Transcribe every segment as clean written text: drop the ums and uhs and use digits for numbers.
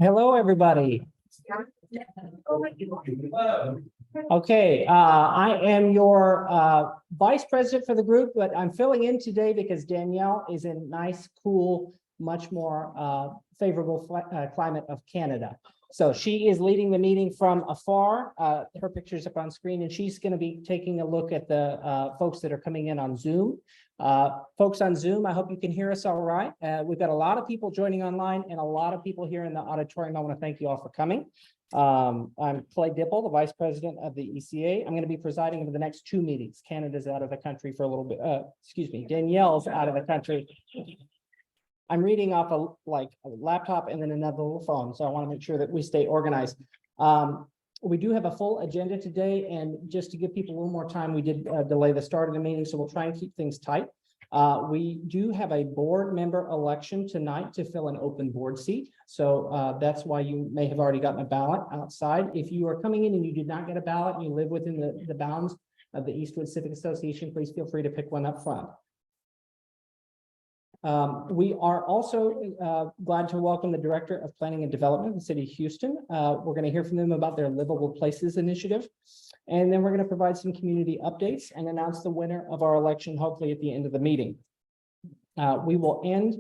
Hello, everybody. Okay, I am your vice president for the group, but I'm filling in today because Danielle is in nice, cool, much more favorable climate of Canada. So she is leading the meeting from afar. Her picture's up on screen, and she's going to be taking a look at the folks that are coming in on Zoom. Folks on Zoom, I hope you can hear us all right. We've got a lot of people joining online and a lot of people here in the auditorium. I want to thank you all for coming. I'm Clay Dipple, the vice president of the ECA. I'm going to be presiding over the next two meetings. Canada's out of the country for a little bit. Excuse me, Danielle's out of the country. I'm reading off a laptop and then another little phone, so I want to make sure that we stay organized. We do have a full agenda today, and just to give people a little more time, we did delay the start of the meeting, so we'll try and keep things tight. We do have a board member election tonight to fill an open board seat, so that's why you may have already gotten a ballot outside. If you are coming in and you did not get a ballot and you live within the bounds of the Eastwood Civic Association, please feel free to pick one up front. We are also glad to welcome the Director of Planning and Development in the City of Houston. We're going to hear from them about their Livable Places Initiative, and then we're going to provide some community updates and announce the winner of our election, hopefully at the end of the meeting. We will end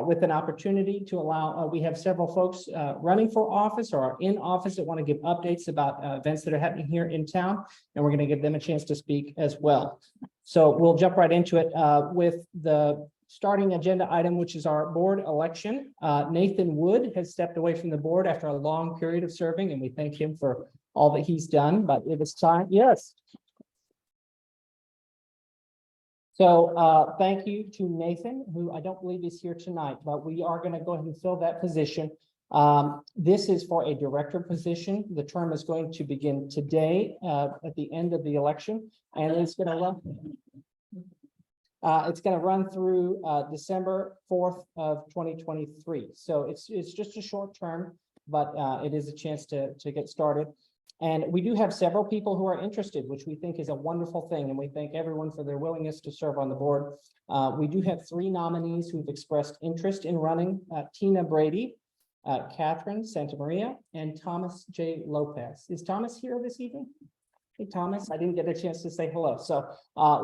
with an opportunity to allow, we have several folks running for office or are in office that want to give updates about events that are happening here in town, and we're going to give them a chance to speak as well. So we'll jump right into it with the starting agenda item, which is our board election. Nathan Wood has stepped away from the board after a long period of serving, and we thank him for all that he's done, but it is time. Yes. So thank you to Nathan, who I don't believe is here tonight, but we are going to go ahead and fill that position. This is for a director position. The term is going to begin today at the end of the election, and it's going to run. It's going to run through December 4th of 2023. So it's just a short term, but it is a chance to get started. And we do have several people who are interested, which we think is a wonderful thing. And we thank everyone for their willingness to serve on the board. We do have three nominees who've expressed interest in running: Tina Brady, Catherine Santamaria, and Thomas J. Lopez. Is Thomas here this evening? Hey, Thomas, I didn't get a chance to say hello. So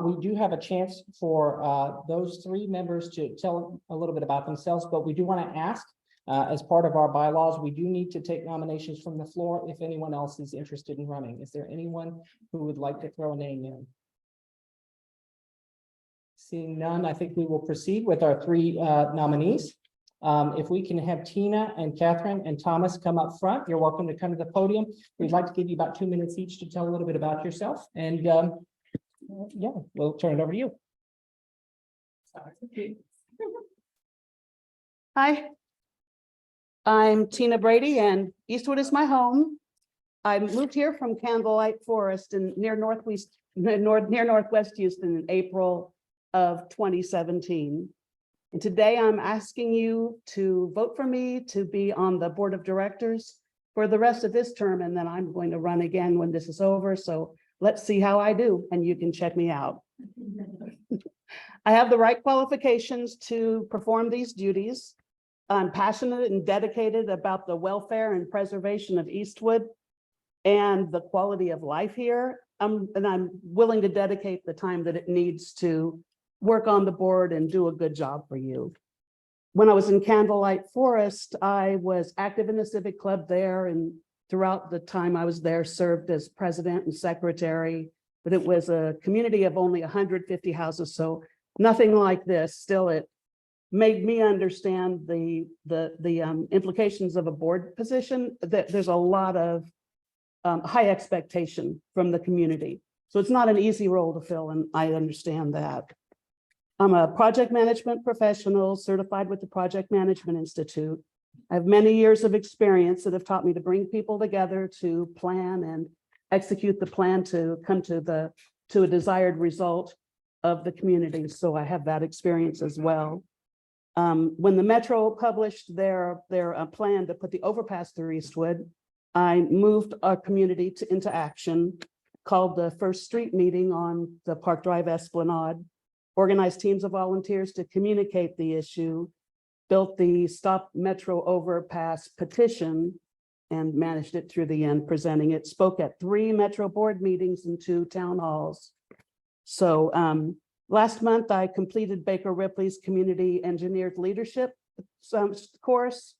we do have a chance for those three members to tell a little bit about themselves, but we do want to ask, as part of our bylaws, we do need to take nominations from the floor if anyone else is interested in running. Is there anyone who would like to throw a name in? Seeing none, I think we will proceed with our three nominees. If we can have Tina and Catherine and Thomas come up front, you're welcome to come to the podium. We'd like to give you about 2 minutes each to tell a little bit about yourself. And yeah, we'll turn it over to you. Hi, I'm Tina Brady, and Eastwood is my home. I moved here from Candlelight Forest near Northwest Houston in April of 2017. And today I'm asking you to vote for me to be on the board of directors for the rest of this term, and then I'm going to run again when this is over. So let's see how I do, and you can check me out. I have the right qualifications to perform these duties. I'm passionate and dedicated about the welfare and preservation of Eastwood and the quality of life here. And I'm willing to dedicate the time that it needs to work on the board and do a good job for you. When I was in Candlelight Forest, I was active in the civic club there, and throughout the time I was there, served as president and secretary, but it was a community of only 150 houses, so nothing like this. Still, it made me understand the implications of a board position, that there's a lot of high expectation from the community. So it's not an easy role to fill, and I understand that. I'm a project management professional certified with the Project Management Institute. I have many years of experience that have taught me to bring people together to plan and execute the plan to come to a desired result of the community. So I have that experience as well. When the Metro published their plan to put the overpass through Eastwood, I moved our community into action, called the first street meeting on the Park Drive Esplanade, organized teams of volunteers to communicate the issue, built the Stop Metro Overpass petition and managed it through the end, presenting it, spoke at 3 Metro board meetings and 2 town halls. So last month, I completed Baker Ripley's Community Engineered Leadership course.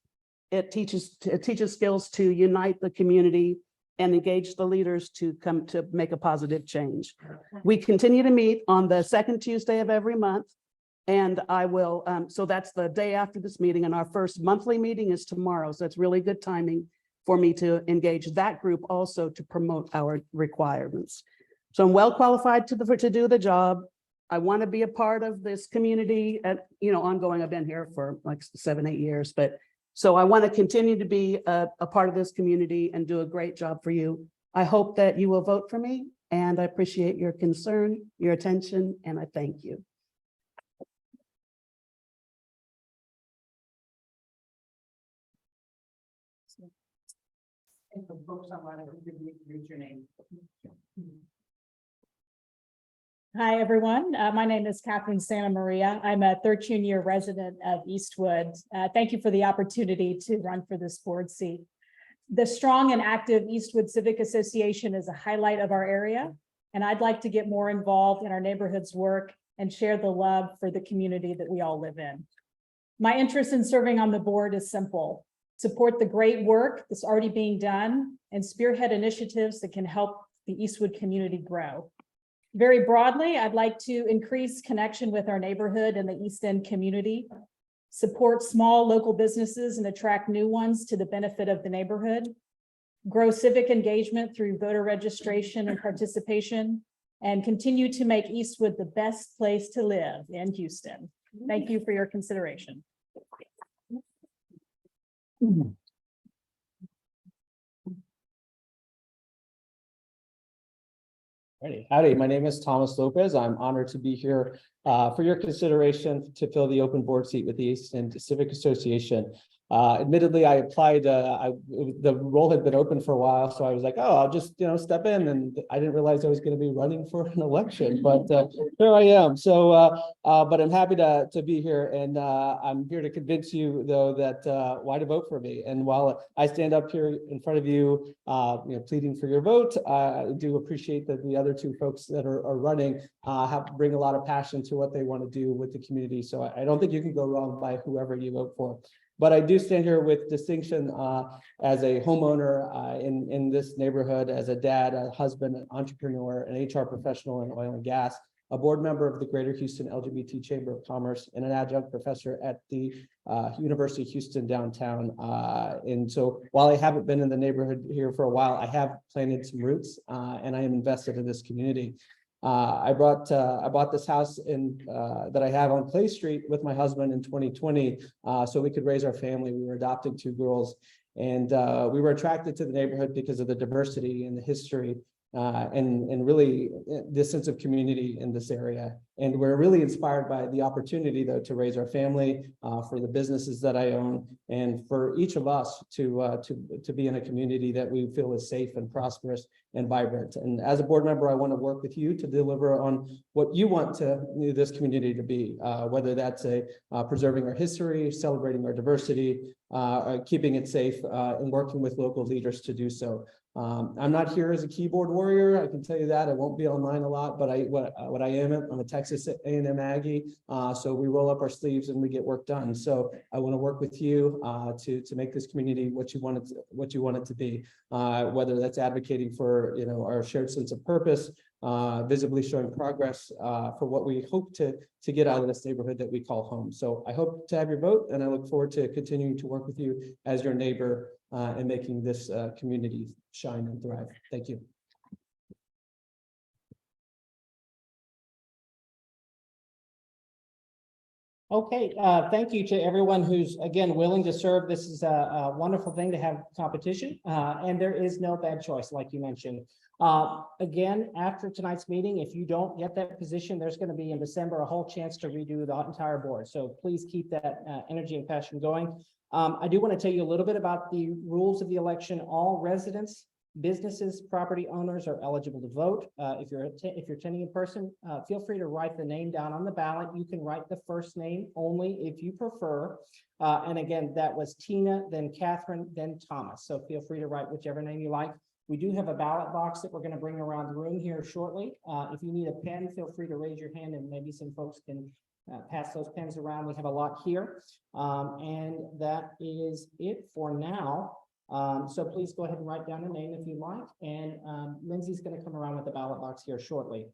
It teaches skills to unite the community and engage the leaders to come to make a positive change. We continue to meet on the 2nd Tuesday of every month. And I will, so that's the day after this meeting, and our first monthly meeting is tomorrow. So it's really good timing for me to engage that group also to promote our requirements. So I'm well qualified to do the job. I want to be a part of this community at, ongoing. I've been here for like 7, 8 years, but so I want to continue to be a part of this community and do a great job for you. I hope that you will vote for me, and I appreciate your concern, your attention, and I thank you. Hi, everyone. My name is Catherine Santa Maria. I'm a 13-year resident of Eastwood. Thank you for the opportunity to run for this board seat. The strong and active Eastwood Civic Association is a highlight of our area, and I'd like to get more involved in our neighborhood's work and share the love for the community that we all live in. My interest in serving on the board is simple: support the great work that's already being done and spearhead initiatives that can help the Eastwood community grow. Very broadly, I'd like to increase connection with our neighborhood and the East End community, support small local businesses and attract new ones to the benefit of the neighborhood, grow civic engagement through voter registration and participation, and continue to make Eastwood the best place to live in Houston. Thank you for your consideration. Howdy, my name is Thomas Lopez. I'm honored to be here for your consideration to fill the open board seat with the East End Civic Association. Admittedly, I applied, the role had been open for a while, so I was like, oh, I'll just, step in, and I didn't realize I was going to be running for an election, but here I am. So, but I'm happy to be here, and I'm here to convince you, though, that why to vote for me. And while I stand up here in front of you, pleading for your vote, I do appreciate that the other 2 folks that are running bring a lot of passion to what they want to do with the community. So I don't think you can go wrong by whoever you vote for. But I do stand here with distinction as a homeowner in this neighborhood, as a dad, a husband, an entrepreneur, an HR professional in oil and gas, a board member of the Greater Houston LGBT Chamber of Commerce, and an adjunct professor at the University of Houston downtown. And so while I haven't been in the neighborhood here for a while, I have planted some roots and I am invested in this community. I bought this house that I have on Clay Street with my husband in 2020, so we could raise our family. We were adopting 2 girls, and we were attracted to the neighborhood because of the diversity and the history and really the sense of community in this area. And we're really inspired by the opportunity, though, to raise our family, for the businesses that I own, and for each of us to be in a community that we feel is safe and prosperous and vibrant. And as a board member, I want to work with you to deliver on what you want this community to be, whether that's preserving our history, celebrating our diversity, keeping it safe, and working with local leaders to do so. I'm not here as a keyboard warrior. I can tell you that. I won't be online a lot, but what I am, I'm a Texas A&M Aggie. So we roll up our sleeves and we get work done. So I want to work with you to make this community what you want it to be, whether that's advocating for our shared sense of purpose, visibly showing progress for what we hope to get out of this neighborhood that we call home. So I hope to have your vote, and I look forward to continuing to work with you as your neighbor and making this community shine and thrive. Thank you. Okay, thank you to everyone who's, again, willing to serve. This is a wonderful thing to have competition, and there is no bad choice, like you mentioned. Again, after tonight's meeting, if you don't get that position, there's going to be in December a whole chance to redo the entire board. So please keep that energy and passion going. I do want to tell you a little bit about the rules of the election. All residents Businesses, property owners are eligible to vote. If you're attending in person, feel free to write the name down on the ballot. You can write the first name only if you prefer. And again, that was Tina, then Catherine, then Thomas. So feel free to write whichever name you like. We do have a ballot box that we're going to bring around the room here shortly. If you need a pen, feel free to raise your hand and maybe some folks can pass those pens around. We have a lot here. And that is it for now. So please go ahead and write down a name if you like. And Lindsay's going to come around with the ballot box here shortly.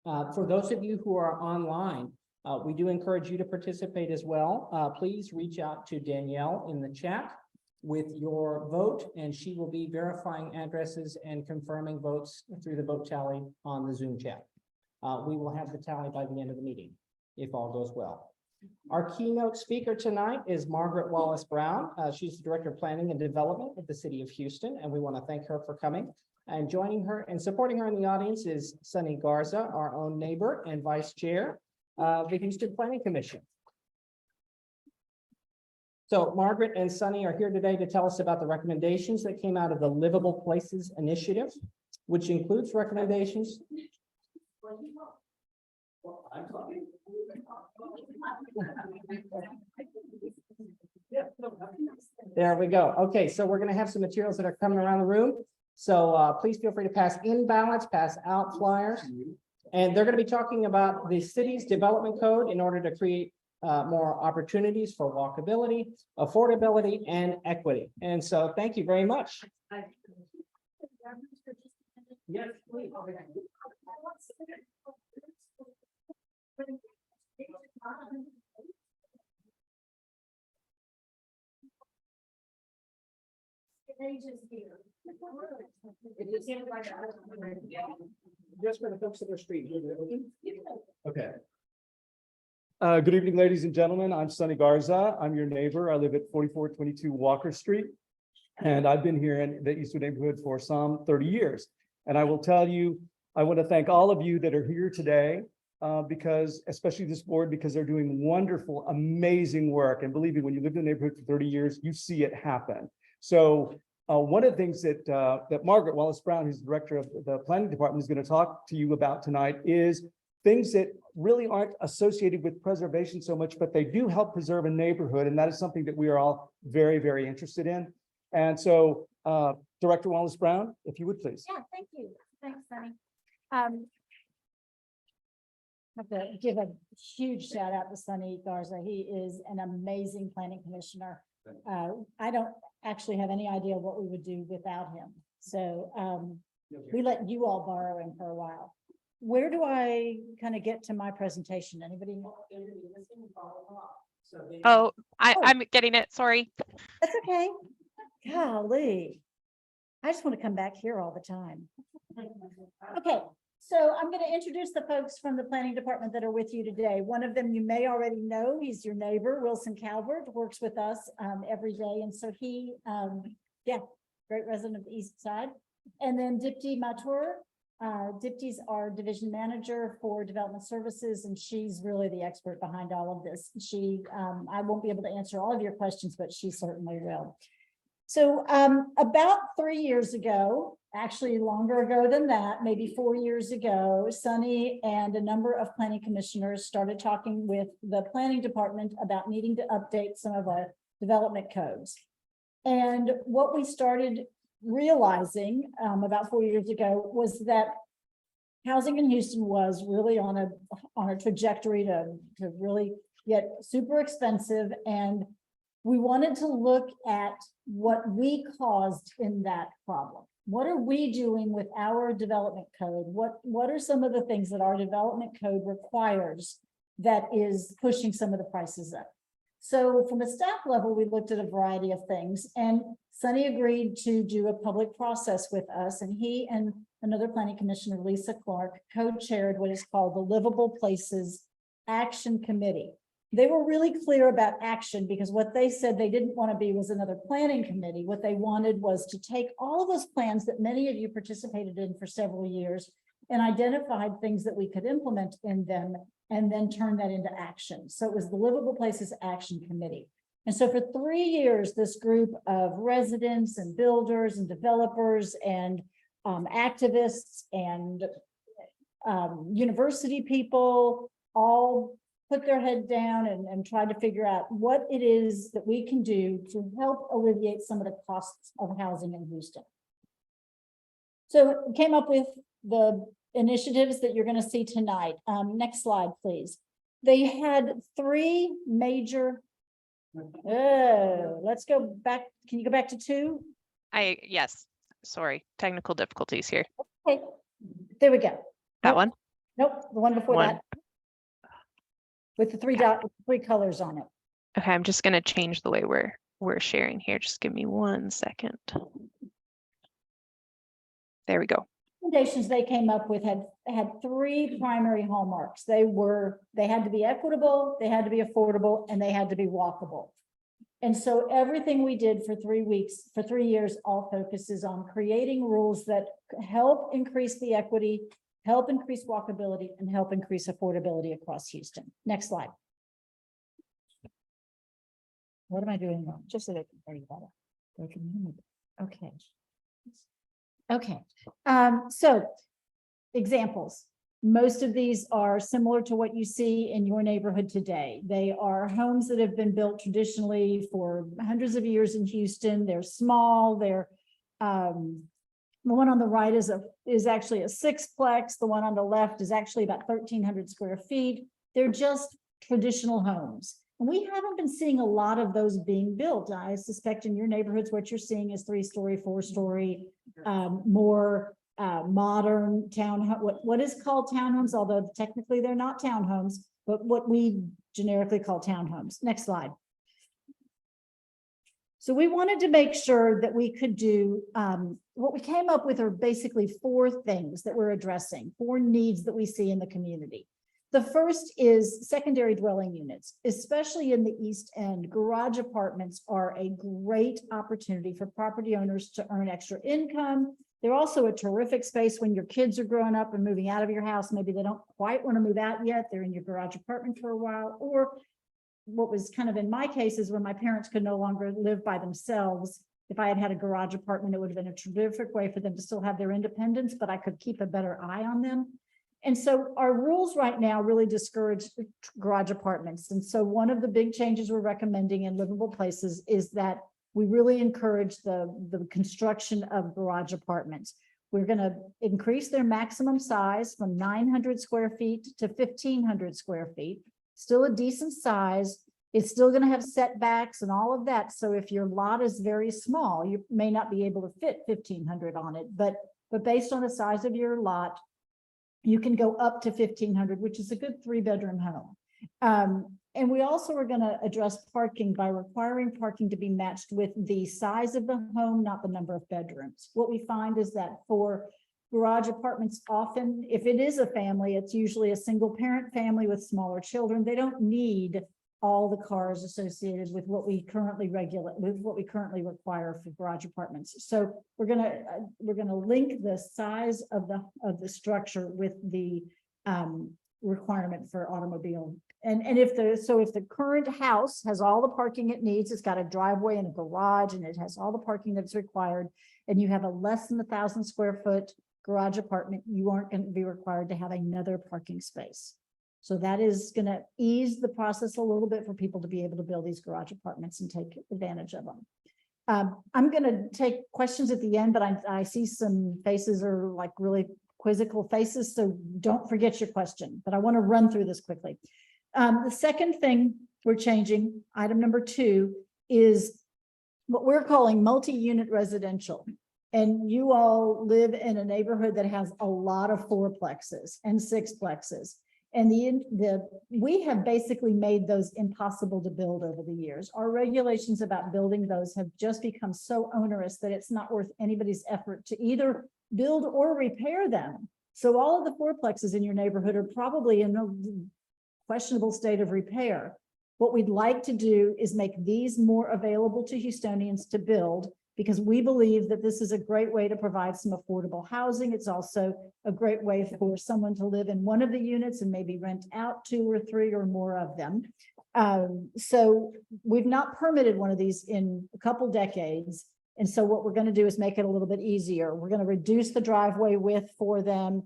For those of you who are online, we do encourage you to participate as well. Please reach out to Danielle in the chat with your vote, and she will be verifying addresses and confirming votes through the vote tally on the Zoom chat. We will have the tally by the end of the meeting, if all goes well. Our keynote speaker tonight is Margaret Wallace Brown. She's the Director of Planning and Development at the City of Houston, and we want to thank her for coming. And joining her and supporting her in the audience is Sunny Garza, our own neighbor and Vice Chair of the Houston Planning Commission. So Margaret and Sunny are here today to tell us about the recommendations that came out of the Livable Places Initiative, which includes recommendations. There we go. Okay, so we're going to have some materials that are coming around the room. So please feel free to pass in ballots, pass out flyers. And they're going to be talking about the city's development code in order to create more opportunities for walkability, affordability, and equity. And so thank you very much. Yes, please. Just for the folks that are street. Okay. Good evening, ladies and gentlemen. I'm Sunny Garza. I'm your neighbor. I live at 4422 Walker Street. And I've been here in the Eastwood neighborhood for some 30 years. And I will tell you, I want to thank all of you that are here today because, especially this board, because they're doing wonderful, amazing work. And believe me, when you live in the neighborhood for 30 years, you see it happen. So one of the things that that Margaret Wallace Brown, who's the director of the planning department, is going to talk to you about tonight is things that really aren't associated with preservation so much, but they do help preserve a neighborhood. And that is something that we are all very, very interested in. And so Director Wallace Brown, if you would please. Yeah, thank you. Thanks, Sunny. I have to give a huge shout out to Sunny Garza. He is an amazing planning commissioner. I don't actually have any idea what we would do without him. So we let you all borrow him for a while. Where do I kind of get to my presentation? Anybody know? Oh, I'm getting it. Sorry. That's okay. Golly. I just want to come back here all the time. Okay, so I'm going to introduce the folks from the planning department that are with you today. One of them you may already know. He's your neighbor, Wilson Calvert, works with us every day. And so he, yeah, great resident of the East Side. And then Dipti Mathur. Dipti's our division manager for development services, and she's really the expert behind all of this. She, I won't be able to answer all of your questions, but she certainly will. So about 3 years ago, actually longer ago than that, maybe 4 years ago, Sunny and a number of planning commissioners started talking with the planning department about needing to update some of our development codes. And what we started realizing about 4 years ago was that housing in Houston was really on a trajectory to really get super expensive, and we wanted to look at what we caused in that problem. What are we doing with our development code? What are some of the things that our development code requires that is pushing some of the prices up? So from a staff level, we looked at a variety of things, and Sunny agreed to do a public process with us, and he and another planning commissioner, Lisa Clark, co-chaired what is called the Livable Places Action Committee. They were really clear about action because what they said they didn't want to be was another planning committee. What they wanted was to take all of those plans that many of you participated in for several years and identified things that we could implement in them and then turn that into action. So it was the Livable Places Action Committee. And so for 3 years, this group of residents and builders and developers and activists and university people all put their head down and tried to figure out what it is that we can do to help alleviate some of the costs of housing in Houston. So we came up with the initiatives that you're going to see tonight. Next slide, please. They had 3 major. Let's go back. Can you go back to 2? Yes, sorry, technical difficulties here. Okay, there we go. That Nope. one? Nope, the one before One. that. With the 3 colors on it. Okay, I'm just gonna change the way we're sharing here. Just give me 1 second. There we go. Recommendations they came up with had 3 primary hallmarks. They had to be equitable, they had to be affordable, and they had to be walkable. And so everything we did for 3 years, all focuses on creating rules that help increase the equity, help increase walkability, and help increase affordability across Houston. Next slide. What am I doing wrong? Just so they can hear you better. They can hear me. Okay. Okay, so examples. Most of these are similar to what you see in your neighborhood today. They are homes that have been built traditionally for hundreds of years in Houston. They're small. They're the one on the right is actually a 6-plex. The one on the left is actually about 1,300 square feet. They're just traditional homes. And we haven't been seeing a lot of those being built. I suspect in your neighborhoods, what you're seeing is 3-story, 4-story, more modern what is called townhomes, although technically they're not townhomes, but what we generically call townhomes. Next slide. So we wanted to make sure that we could do, what we came up with are basically 4 things that we're addressing, 4 needs that we see in the community. The first is secondary dwelling units, especially in the East End. Garage apartments are a great opportunity for property owners to earn extra income. They're also a terrific space when your kids are growing up and moving out of your house. Maybe they don't quite want to move out yet. They're in your garage apartment for a while. Or what was kind of in my case is when my parents could no longer live by themselves. If I had had a garage apartment, it would have been a terrific way for them to still have their independence, but I could keep a better eye on them. And so our rules right now really discourage garage apartments. And so one of the big changes we're recommending in Livable Places is that we really encourage the construction of garage apartments. We're going to increase their maximum size from 900 square feet to 1,500 square feet. Still a decent size. It's still going to have setbacks and all of that. So if your lot is very small, you may not be able to fit 1,500 on it. But based on the size of your lot, you can go up to 1,500, which is a good 3-bedroom home. And we also are going to address parking by requiring parking to be matched with the size of the home, not the number of bedrooms. What we find is that for garage apartments, often, if it is a family, it's usually a single parent family with smaller children. They don't need all the cars associated with what we currently require for garage apartments. So we're gonna link the size of the structure with the requirement for automobile. And if the current house has all the parking it needs, it's got a driveway and a garage, and it has all the parking that's required, and you have a less than 1,000 square foot garage apartment, you aren't going to be required to have another parking space. So that is going to ease the process a little bit for people to be able to build these garage apartments and take advantage of them. I'm going to take questions at the end, but I see some faces are like really quizzical faces, so don't forget your question, but I want to run through this quickly. The second thing we're changing, item number 2, is what we're calling multi-unit residential. And you all live in a neighborhood that has a lot of 4-plexes and 6-plexes. And we have basically made those impossible to build over the years. Our regulations about building those have just become so onerous that it's not worth anybody's effort to either build or repair them. So all of the 4-plexes in your neighborhood are probably in a questionable state of repair. What we'd like to do is make these more available to Houstonians to build, because we believe that this is a great way to provide some affordable housing. It's also a great way for someone to live in one of the units and maybe rent out 2 or 3 or more of them. So we've not permitted one of these in a couple decades. And so what we're going to do is make it a little bit easier. We're going to reduce the driveway width for them,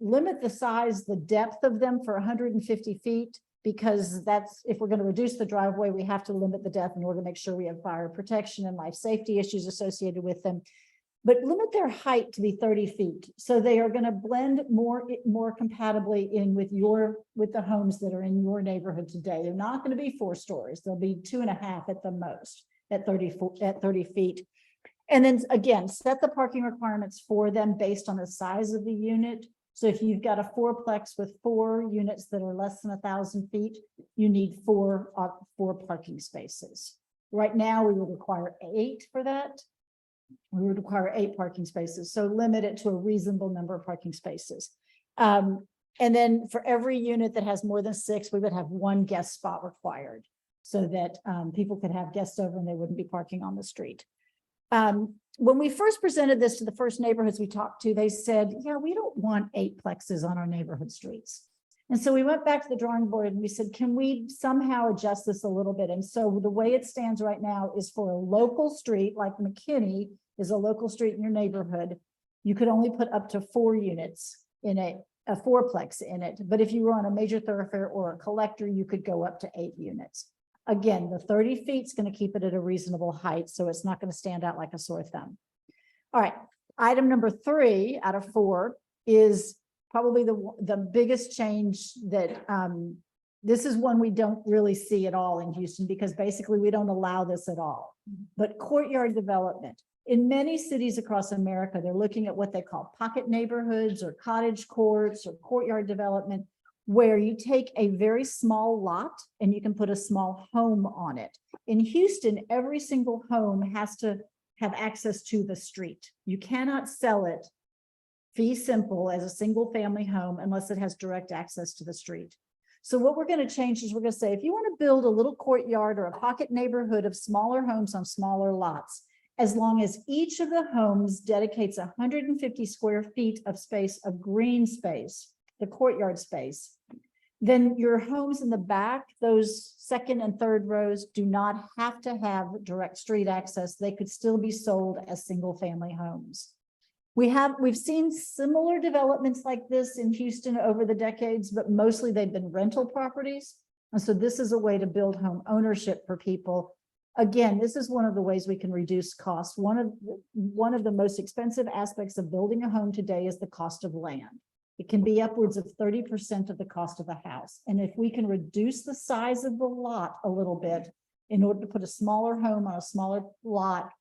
limit the size, the depth of them for 150 feet, because that's, if we're going to reduce the driveway, we have to limit the depth in order to make sure we have fire protection and life safety issues associated with them. But limit their height to be 30 feet. So they are going to blend more compatibly in with the homes that are in your neighborhood today. They're not going to be 4 stories. They'll be 2.5 at the most at 30 feet. And then again, set the parking requirements for them based on the size of the unit. So if you've got a 4-plex with 4 units that are less than 1,000 feet, you need 4 parking spaces. Right now, we would require 8 for that. We would require 8 parking spaces. So limit it to a reasonable number of parking spaces. And then for every unit that has more than 6, we would have 1 guest spot required so that people could have guests over and they wouldn't be parking on the street. When we first presented this to the first neighborhoods we talked to, they said, yeah, we don't want 8 plexes on our neighborhood streets. And so we went back to the drawing board and we said, can we somehow adjust this a little bit? And so the way it stands right now is for a local street, like McKinney is a local street in your neighborhood, you could only put up to 4 units in a 4-plex in it. But if you were on a major thoroughfare or a collector, you could go up to 8 units. Again, the 30 feet is going to keep it at a reasonable height, so it's not going to stand out like a sore thumb. All right, item number 3 out of 4 is probably the biggest change that this is one we don't really see at all in Houston, because basically we don't allow this at all. But courtyard development. In many cities across America, they're looking at what they call pocket neighborhoods or cottage courts or courtyard development, where you take a very small lot and you can put a small home on it. In Houston, every single home has to have access to the street. You cannot sell it fee simple as a single family home unless it has direct access to the street. So what we're going to change is we're going to say, if you want to build a little courtyard or a pocket neighborhood of smaller homes on smaller lots, as long as each of the homes dedicates 150 square feet of space, of green space, the courtyard space, then your homes in the back, those second and third rows, do not have to have direct street access. They could still be sold as single family homes. We've seen similar developments like this in Houston over the decades, but mostly they've been rental properties. And so this is a way to build home ownership for people. Again, this is one of the ways we can reduce costs. One of the most expensive aspects of building a home today is the cost of land. It can be upwards of 30% of the cost of a house. And if we can reduce the size of the lot a little bit in order to put a smaller home on a smaller lot,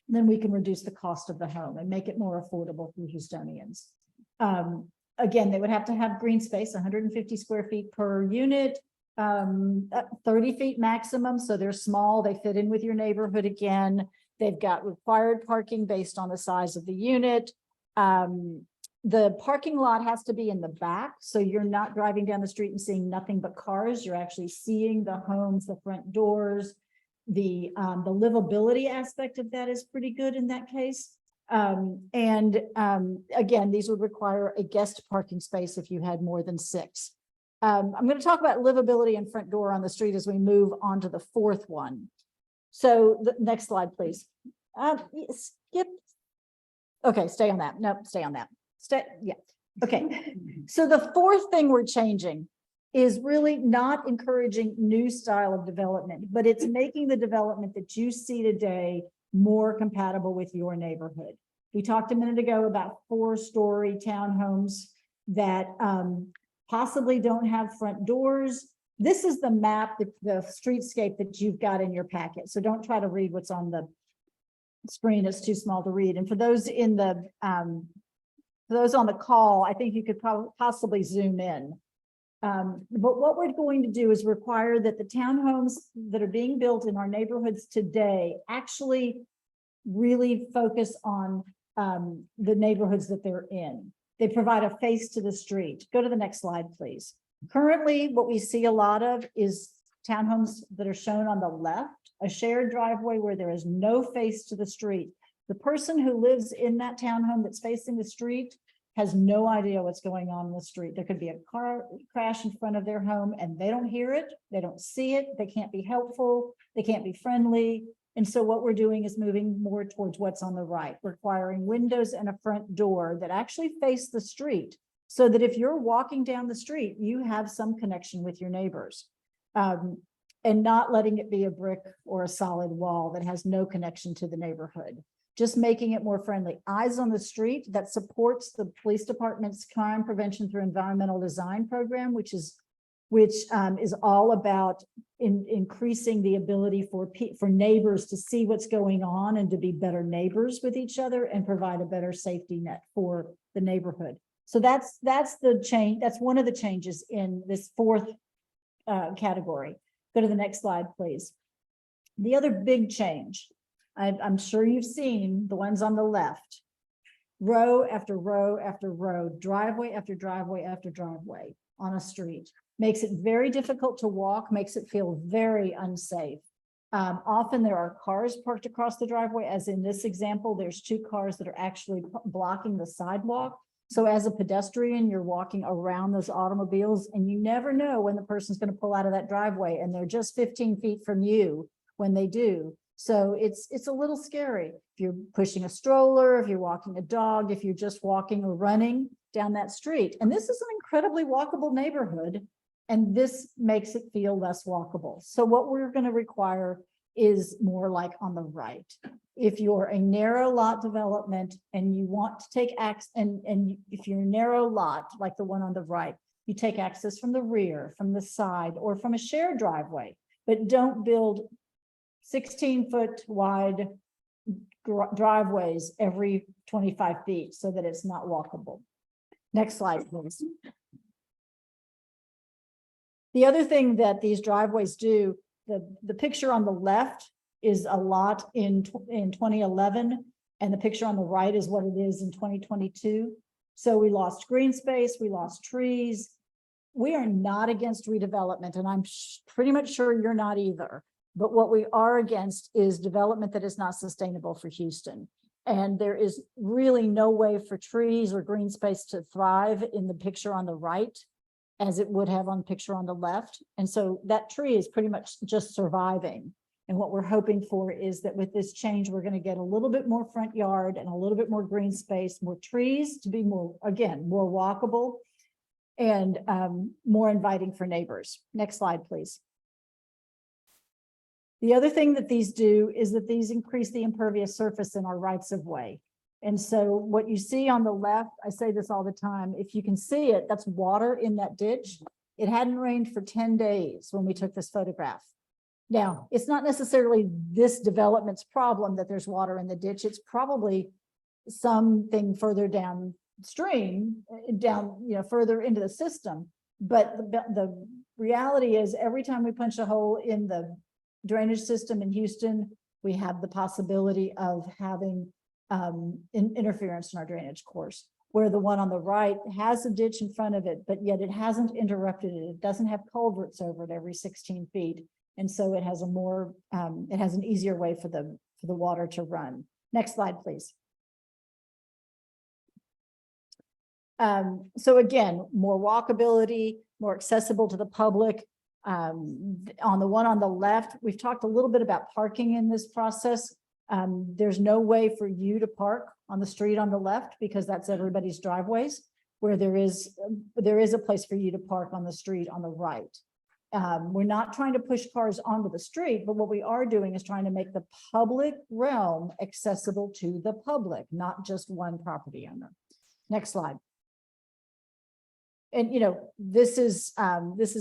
then we can reduce the cost of the home and make it more affordable for Houstonians. Again, they would have to have green space, 150 square feet per unit, 30 feet maximum. So they're small, they fit in with your neighborhood again. They've got required parking based on the size of the unit. The parking lot has to be in the back, so you're not driving down the street and seeing nothing but cars. You're actually seeing the homes, the front doors. The livability aspect of that is pretty good in that case. Again, these would require a guest parking space if you had more than 6. I'm going to talk about livability and front door on the street as we move on to the 4th one. So the next slide, please. Skip. Okay, stay on that. Nope, stay on that. Yeah. Okay. So the 4th thing we're changing is really not encouraging new style of development, but it's making the development that you see today more compatible with your neighborhood. We talked a minute ago about 4-story townhomes that possibly don't have front doors. This is the map, the streetscape that you've got in your packet. So don't try to read what's on the screen. It's too small to read. And for those in the those on the call, I think you could possibly zoom in. But what we're going to do is require that the townhomes that are being built in our neighborhoods today actually really focus on the neighborhoods that they're in. They provide a face to the street. Go to the next slide, please. Currently, what we see a lot of is townhomes that are shown on the left, a shared driveway where there is no face to the street. The person who lives in that townhome that's facing the street has no idea what's going on in the street. There could be a car crash in front of their home and they don't hear it, they don't see it, they can't be helpful, they can't be friendly. And so what we're doing is moving more towards what's on the right, requiring windows and a front door that actually face the street, so that if you're walking down the street, you have some connection with your neighbors. And not letting it be a brick or a solid wall that has no connection to the neighborhood. Just making it more friendly. Eyes on the street that supports the police department's crime prevention through environmental design program, which is all about increasing the ability for neighbors to see what's going on and to be better neighbors with each other and provide a better safety net for the neighborhood. So that's the change. That's one of the changes in this fourth category. Go to the next slide, please. The other big change, I'm sure you've seen the ones on the left, row after row after row, driveway after driveway after driveway on a street. Makes it very difficult to walk, makes it feel very unsafe. Often there are cars parked across the driveway, as in this example, there's 2 cars that are actually blocking the sidewalk. So as a pedestrian, you're walking around those automobiles and you never know when the person's going to pull out of that driveway and they're just 15 feet from you when they do. So it's a little scary. If you're pushing a stroller, if you're walking a dog, if you're just walking or running down that street. And this is an incredibly walkable neighborhood, and this makes it feel less walkable. So what we're going to require is more like on the right. If you're a narrow lot development and you want to take access, and if you're a narrow lot like the one on the right, you take access from the rear, from the side, or from a shared driveway, but don't build 16-foot wide driveways every 25 feet so that it's not walkable. Next slide, please. The other thing that these driveways do, the picture on the left is a lot in 2011, and the picture on the right is what it is in 2022. So we lost green space, we lost trees. We are not against redevelopment, and I'm pretty much sure you're not either. But what we are against is development that is not sustainable for Houston. And there is really no way for trees or green space to thrive in the picture on the right as it would have on the picture on the left. And so that tree is pretty much just surviving. And what we're hoping for is that with this change, we're going to get a little bit more front yard and a little bit more green space, more trees to be more, again, more walkable and more inviting for neighbors. Next slide, please. The other thing that these do is that these increase the impervious surface in our rights of way. And so what you see on the left, I say this all the time, if you can see it, that's water in that ditch. It hadn't rained for 10 days when we took this photograph. Now, it's not necessarily this development's problem that there's water in the ditch. It's probably something further downstream, further into the system. But the reality is every time we punch a hole in the drainage system in Houston, we have the possibility of having interference in our drainage course, where the one on the right has a ditch in front of it, but yet it hasn't interrupted it. It doesn't have culverts over it every 16 feet. And so it has it has an easier way for the water to run. Next slide, please. So again, more walkability, more accessible to the public. On the one on the left, we've talked a little bit about parking in this process. There's no way for you to park on the street on the left because that's everybody's driveways, where there is a place for you to park on the street on the right. We're not trying to push cars onto the street, but what we are doing is trying to make the public realm accessible to the public, not just one property owner. Next slide. And this is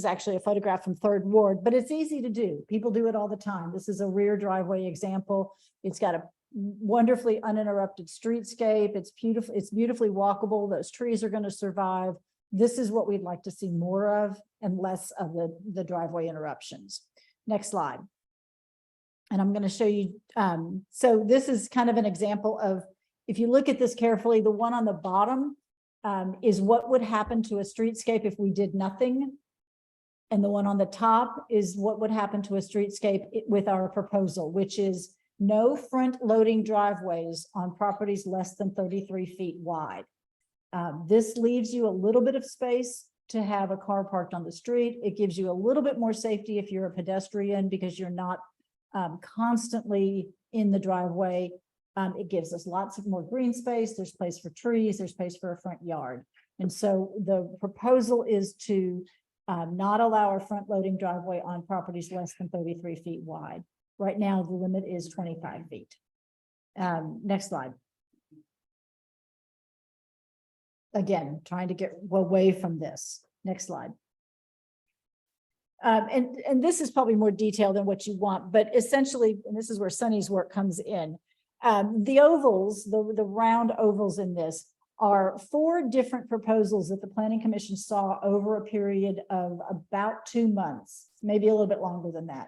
actually a photograph from 3rd Ward, but it's easy to do. People do it all the time. This is a rear driveway example. It's got a wonderfully uninterrupted streetscape. It's beautiful. It's beautifully walkable. Those trees are going to survive. This is what we'd like to see more of and less of the driveway interruptions. Next slide. And I'm going to show you. So this is kind of an example of, if you look at this carefully, the one on the bottom is what would happen to a streetscape if we did nothing. And the one on the top is what would happen to a streetscape with our proposal, which is no front loading driveways on properties less than 33 feet wide. This leaves you a little bit of space to have a car parked on the street. It gives you a little bit more safety if you're a pedestrian because you're not constantly in the driveway. It gives us lots of more green space. There's place for trees. There's space for a front yard. And so the proposal is to not allow a front loading driveway on properties less than 33 feet wide. Right now, the limit is 25 feet. Next slide. Again, trying to get away from this. Next slide. And this is probably more detailed than what you want, but essentially, and this is where Sunny's work comes in. The ovals, the round ovals in this are 4 different proposals that the Planning Commission saw over a period of about 2 months, maybe a little bit longer than that.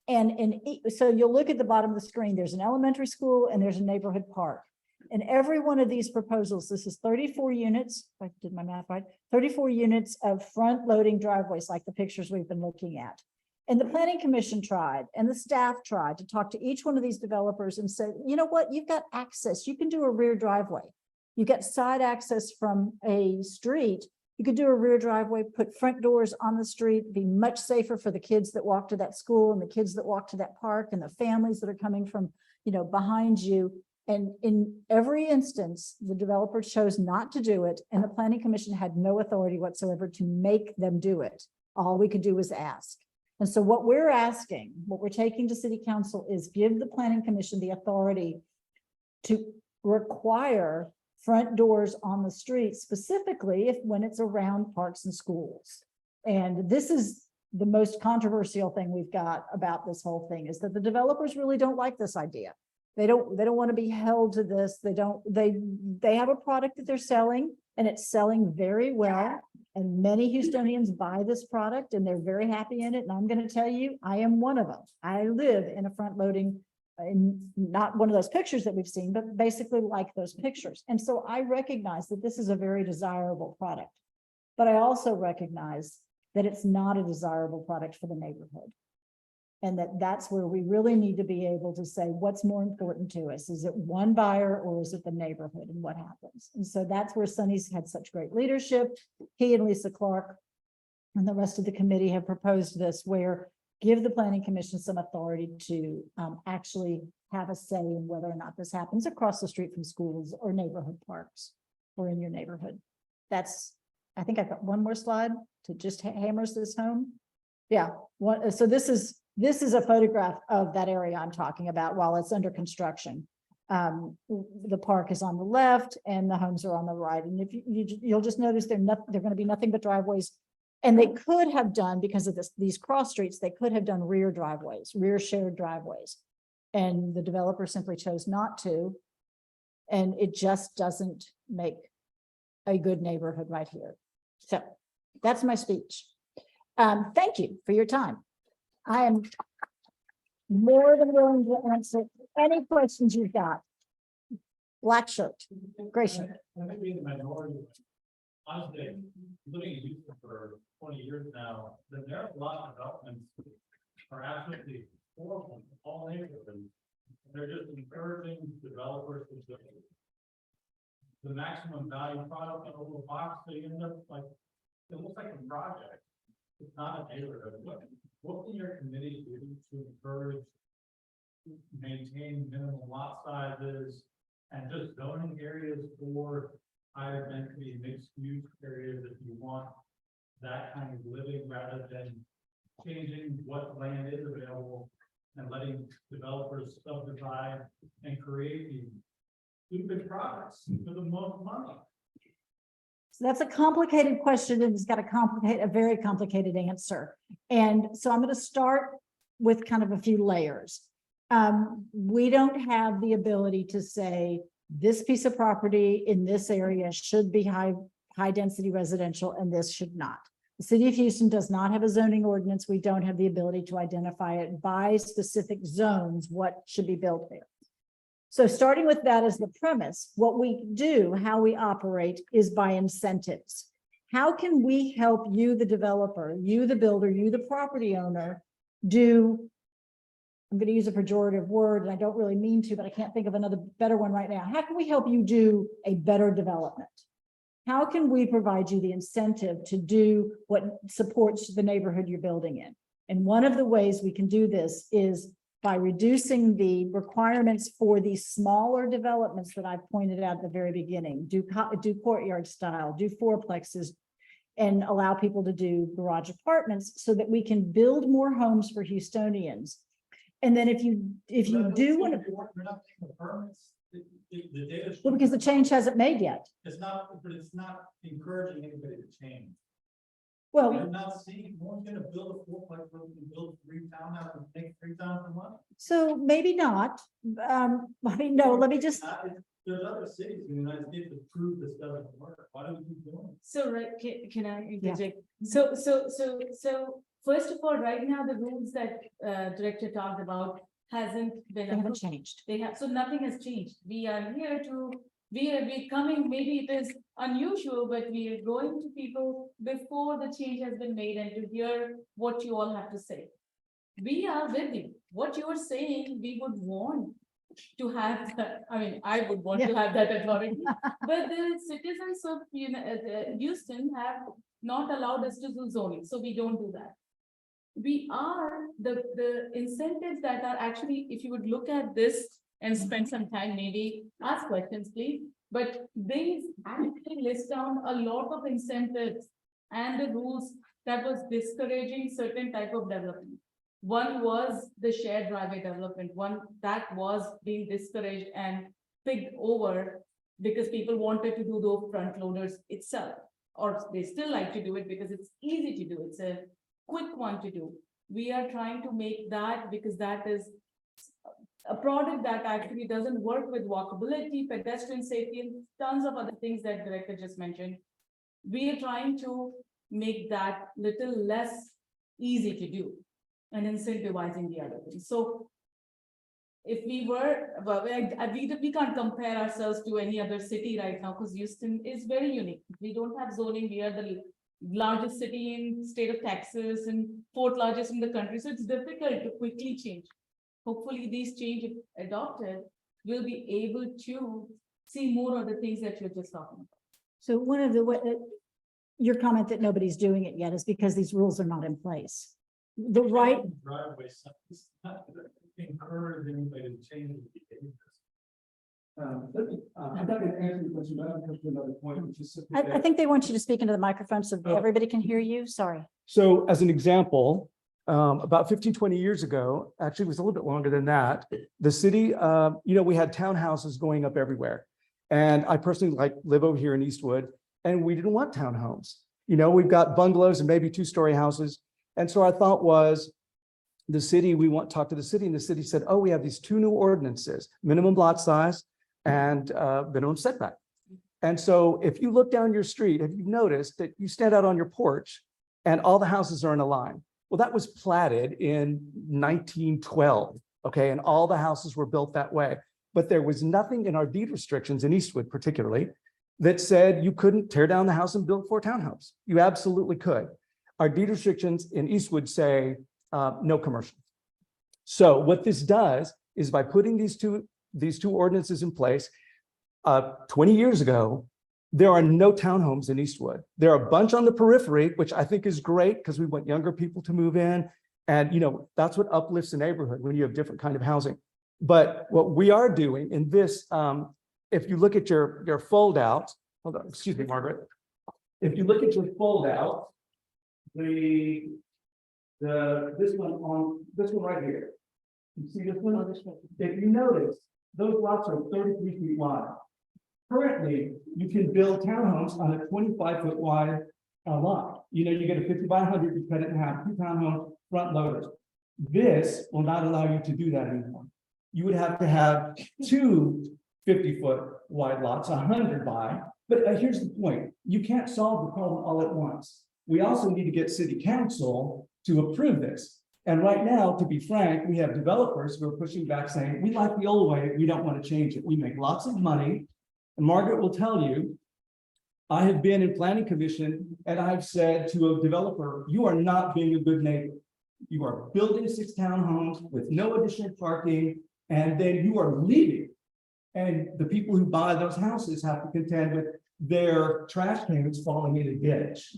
And so you'll look at the bottom of the screen, there's an elementary school and there's a neighborhood park. And every one of these proposals, this is 34 units, if I did my math right, 34 units of front loading driveways like the pictures we've been looking at. And the Planning Commission tried and the staff tried to talk to each one of these developers and said, you know what, you've got access, you can do a rear driveway. You get side access from a street. You could do a rear driveway, put front doors on the street, be much safer for the kids that walk to that school and the kids that walk to that park and the families that are coming from, behind you. And in every instance, the developer chose not to do it, and the Planning Commission had no authority whatsoever to make them do it. All we could do was ask. And so what we're asking, what we're taking to City Council is give the Planning Commission the authority to require front doors on the street, specifically when it's around parks and schools. And this is the most controversial thing we've got about this whole thing, is that the developers really don't like this idea. They don't want to be held to this. They have a product that they're selling and it's selling very well. And many Houstonians buy this product and they're very happy in it. And I'm going to tell you, I am one of them. I live in a front loading, not one of those pictures that we've seen, but basically like those pictures. And so I recognize that this is a very desirable product, but I also recognize that it's not a desirable product for the neighborhood. And that's where we really need to be able to say, what's more important to us? Is it one buyer or is it the neighborhood and what happens? And so that's where Sunny's had such great leadership. He and Lisa Clark and the rest of the committee have proposed this, where give the Planning Commission some authority to actually have a say in whether or not this happens across the street from schools or neighborhood parks or in your neighborhood. I think I've got one more slide to just hammer this home. Yeah, so this is a photograph of that area I'm talking about while it's under construction. The park is on the left and the homes are on the right. And if you'll just notice they're going to be nothing but driveways. And they could have done, because of these cross streets, they could have done rear driveways, rear shared driveways. And the developer simply chose not to. And it just doesn't make a good neighborhood right here. So that's my speech. Thank you for your time. I am more than willing to answer any questions you've got. Black shirt, gray shirt. I may be in the minority. Honestly, living in Houston for 20 years now, there are a lot of developments are absolutely horrible in all neighborhoods. They're just encouraging developers to do the maximum value product in a little box. So you end up like, it looks like a project. It's not a neighborhood. What can your committee do to encourage, maintain minimum lot sizes and just zoning areas for higher density mixed use areas if you want that kind of living, rather than changing what land is available and letting developers subdivide and create these stupid products for the most money? So that's a complicated question, and it's got a very complicated answer. And so I'm going to start with kind of a few layers. We don't have the ability to say this piece of property in this area should be high density residential and this should not. The city of Houston does not have a zoning ordinance. We don't have the ability to identify it by specific zones, what should be built there. So starting with that as the premise, what we do, how we operate, is by incentives. How can we help you, the developer, you, the builder, you, the property owner, do, I'm going to use a pejorative word, and I don't really mean to, but I can't think of another better one right now. How can we help you do a better development? How can we provide you the incentive to do what supports the neighborhood you're building in? And one of the ways we can do this is by reducing the requirements for these smaller developments that I pointed out at the very beginning. Do courtyard style, do fourplexes, and allow people to do garage apartments so that we can build more homes for Houstonians. And then if you do want to, We're not taking the permits. The data. well, because the change hasn't made yet. It's not, but it's not encouraging anybody to change. Well, We're not seeing, no one's gonna build a fourplex, we're gonna build 3 townhouses and make 3 times the money. so maybe not. I mean, no, let me just, There's other cities in the United States that prove this doesn't work. Why do we keep doing it? So, right, can I interject? So, first of all, right now, the rules that Director talked about hasn't been. they haven't changed. They have, so nothing has changed. We are here to, we're coming, maybe it is unusual, but we are going to people before the change has been made and to hear what you all have to say. We are with you. What you are saying, we would want to have, I mean, I would want to have that authority. But the citizens of Houston have not allowed us to do zoning, so we don't do that. We are the incentives that are actually, if you would look at this and spend some time, maybe ask questions, please. But these actually list down a lot of incentives and the rules that was discouraging certain type of development. One was the shared driveway development, one that was being discouraged and picked over because people wanted to do those front loaders itself, or they still like to do it because it's easy to do. It's a quick one to do. We are trying to make that because that is a product that actually doesn't work with walkability, pedestrian safety, and tons of other things that Director just mentioned. We are trying to make that little less easy to do and incentivizing the other things. So if we were, well, we can't compare ourselves to any other city right now because Houston is very unique. We don't have zoning. We are the largest city in state of Texas and 4th largest in the country. So it's difficult to quickly change. Hopefully these change if adopted, we'll be able to see more of the things that you're just talking about. So one of the, your comment that nobody's doing it yet is because these rules are not in place. The right. Driveway, it's not encourage anybody to change the behaviors. I'm not going to answer your question, but I'm going to another point, which is. I think they want you to speak into the microphone so everybody can hear you. Sorry. So as an example, about 15, 20 years ago, actually it was a little bit longer than that, the city, we had townhouses going up everywhere. And I personally live over here in Eastwood, and we didn't want townhomes. We've got bungalows and maybe 2-story houses. And so our thought was, the city, we want to talk to the city, and the city said, oh, we have these 2 new ordinances, minimum lot size and minimum setback. And so if you look down your street, have you noticed that you stand out on your porch and all the houses are in a line? Well, that was platted in 1912, okay? And all the houses were built that way. But there was nothing in our deed restrictions in Eastwood particularly that said you couldn't tear down the house and build 4 townhomes. You absolutely could. Our deed restrictions in Eastwood say no commercial. So what this does is by putting these two ordinances in place, 20 years ago, there are no townhomes in Eastwood. There are a bunch on the periphery, which I think is great because we want younger people to move in. And that's what uplifts the neighborhood when you have different kind of housing. But what we are doing in this, if you look at your fold out, hold on, excuse me, Margaret. If you look at your fold out, this one right here. You see this one? If you notice, those lots are 33 feet wide. Currently, you can build townhomes on a 25-foot wide lot. You get a 50 by 100, you cut it in half, 2 townhomes, front loaders. This will not allow you to do that anymore. You would have to have 2 50-foot wide lots, 100 by. But here's the point: you can't solve the problem all at once. We also need to get city council to approve this. And right now, to be frank, we have developers who are pushing back saying, we like the old way, we don't want to change it. We make lots of money. And Margaret will tell you, I have been in planning commission and I've said to a developer, you are not being a good neighbor. You are building 6 townhomes with no additional parking, and then you are leaving. And the people who buy those houses have to contend with their trash can is falling in a ditch.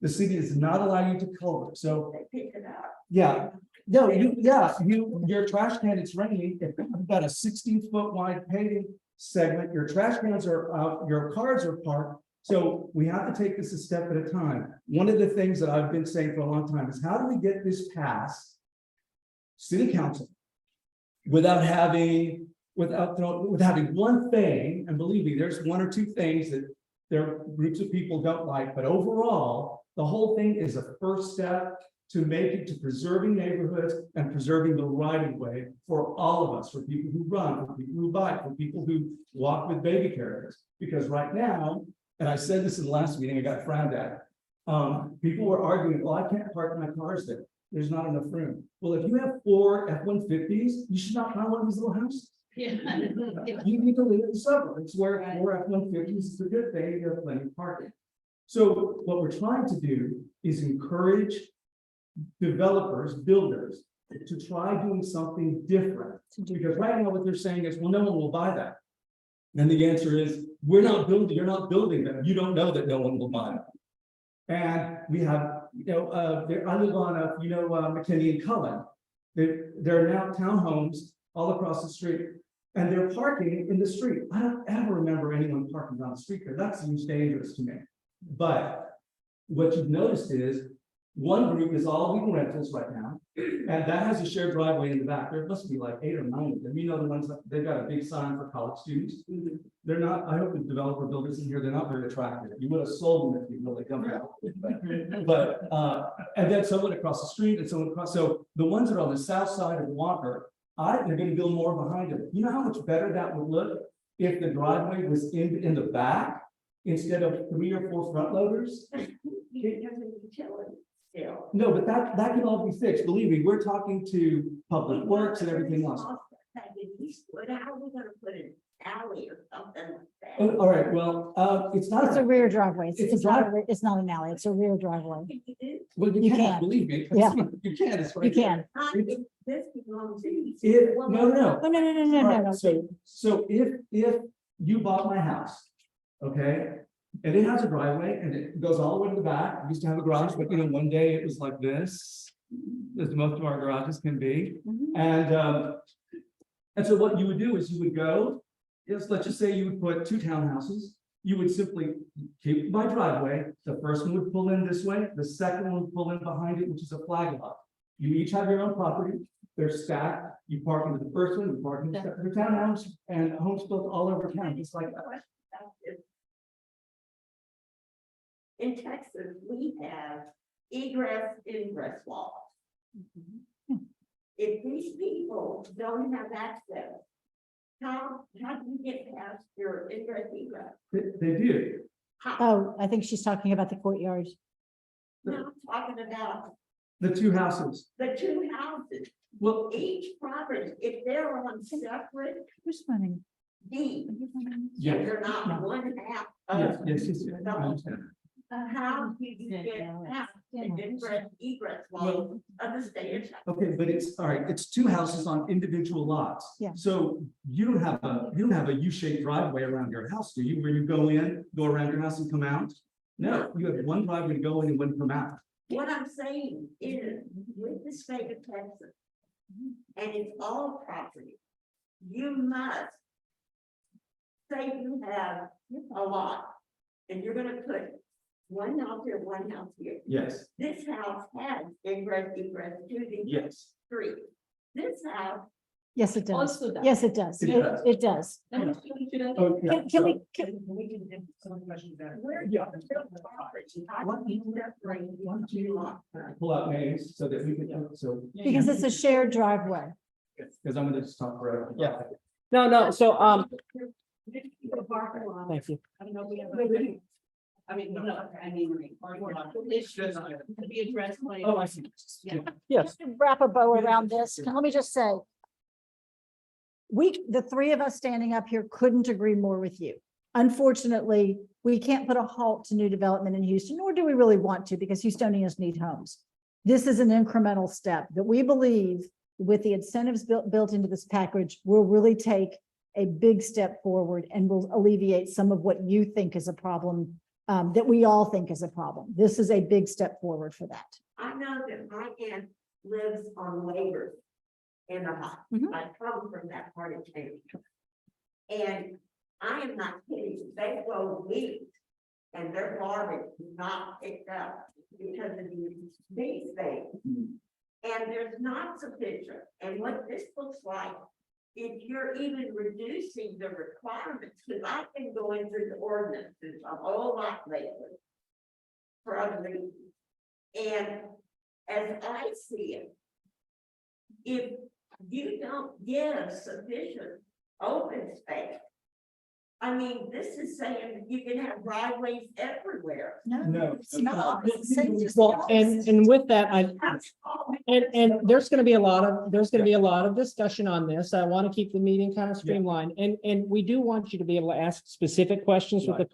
The city does not allow you to culvert, so. They pick it up. Yeah, no, your trash can, it's raining, if you've got a 16-foot wide paving segment, your trash cans are out, your cars are parked. So we have to take this a step at a time. One of the things that I've been saying for a long time is how do we get this past city council without having one thing, and believe me, there's one or two things that there are groups of people don't like, but overall, the whole thing is a first step to make it to preserving neighborhoods and preserving the right of way for all of us, for people who run, for people who bike, for people who walk with baby carriers. Because right now, and I said this in the last meeting, I got frowned at. People were arguing, well, I can't park my cars there. There's not enough room. Well, if you have 4 F-150s, you should not buy one of these little houses. Yeah. You need to live in the suburbs where 4 F-150s is a good thing, you have plenty of parking. So what we're trying to do is encourage developers, builders, to try doing something different. Because right now what they're saying is, well, no one will buy that. And the answer is, we're not building, you're not building them. You don't know that no one will buy them. And we have, I live on, McKinney and Cullen. There are now townhomes all across the street, and they're parking in the street. I don't ever remember anyone parking on the street there. That seems dangerous to me. But what you've noticed is one group is all legal rentals right now, and that has a shared driveway in the back. There must be like 8 or 9 of them. You know, the ones that they've got a big sign for college students. They're not, I hope the developer builders in here, they're not very attractive. You would have sold them if you really come out. But and then someone across the street and someone across. So the ones that are on the south side of Walker, they're going to build more behind them. You know how much better that would look if the driveway was in the back instead of 3 or 4 front loaders? No, but that can all be fixed. Believe me, we're talking to Public Works and everything else. Eastwood, how are we gonna put an alley or something like that? Oh, all right, well, it's not. It's a rear driveway. It's a drive- It's not an alley. It's a rear driveway. Well, You you can, can. believe me. Yeah. You can, it's right. You can. This belongs to you. No. Oh, no. All right, so if you bought my house, okay, and it has a driveway and it goes all the way to the back, I used to have a garage, but one day it was like this, as most of our garages can be. And so what you would do is you would go, let's just say you would put 2 townhouses, you would simply keep my driveway, the first one would pull in this way, the second one would pull in behind it, which is a flag lot. You each have your own property, they're stacked, you park into the first one, you park into the townhouse, and homes built all over town, just like that. In Texas, we have egress, ingress laws. If these people don't have access, how do you get past your ingress, egress? They do. Oh, I think she's talking about the courtyard. No, I'm talking about The 2 houses. the 2 houses, Well, each property, if they're on separate Who's running? deeds, yeah, they're not No. one half yes, of. yes, I understand. How do you get past the ingress, egress laws of the state of Texas? Okay, but it's, all right, it's 2 houses on individual lots. Yeah. So you don't have a U-shaped driveway around your house, do you? Where you go in, go around your house and come out? No, you have one driveway to go in and one come out. What I'm saying is, with the state of Texas, and it's all property, you must say you have a lot, and you're gonna put one house here, one house here. Yes, This house has ingress, egress to the yes. street. This house, Yes, it does. Also does. Yes, it does. It does. It does. And should I- Okay. Can we, where's Yeah. the property? How do you separate one, 2 lots? Pull out names so that we can, so, because it's a shared driveway. because I'm gonna just talk forever. Yeah. No, so, Thank you. thank you. I don't know if we have. I mean, no, I mean. Issues to be addressed. Later. Oh, I see. Yeah. Yes, Just to wrap a bow around this, let me just say. The 3 of us standing up here couldn't agree more with you. Unfortunately, we can't put a halt to new development in Houston, nor do we really want to, because Houstonians need homes. This is an incremental step that we believe with the incentives built into this package will really take a big step forward and will alleviate some of what you think is a problem, that we all think is a problem. This is a big step forward for that. I know that my aunt lives on Labor in the hut. Mhm. I come from that part of town. And I am not kidding, they grow wheat and their garbage is not picked up because of these things. And there's not sufficient, and what this looks like, if you're even reducing the requirements, because I've been going through the ordinances a whole lot lately. For other reasons. And as I see it, if you don't give sufficient open space, I mean, this is saying you can have driveways everywhere. No. It's not. It's just- Well, and with that, and there's gonna be a lot of discussion on this. I want to keep the meeting kind of streamlined, and we do want you to be able to ask specific questions with the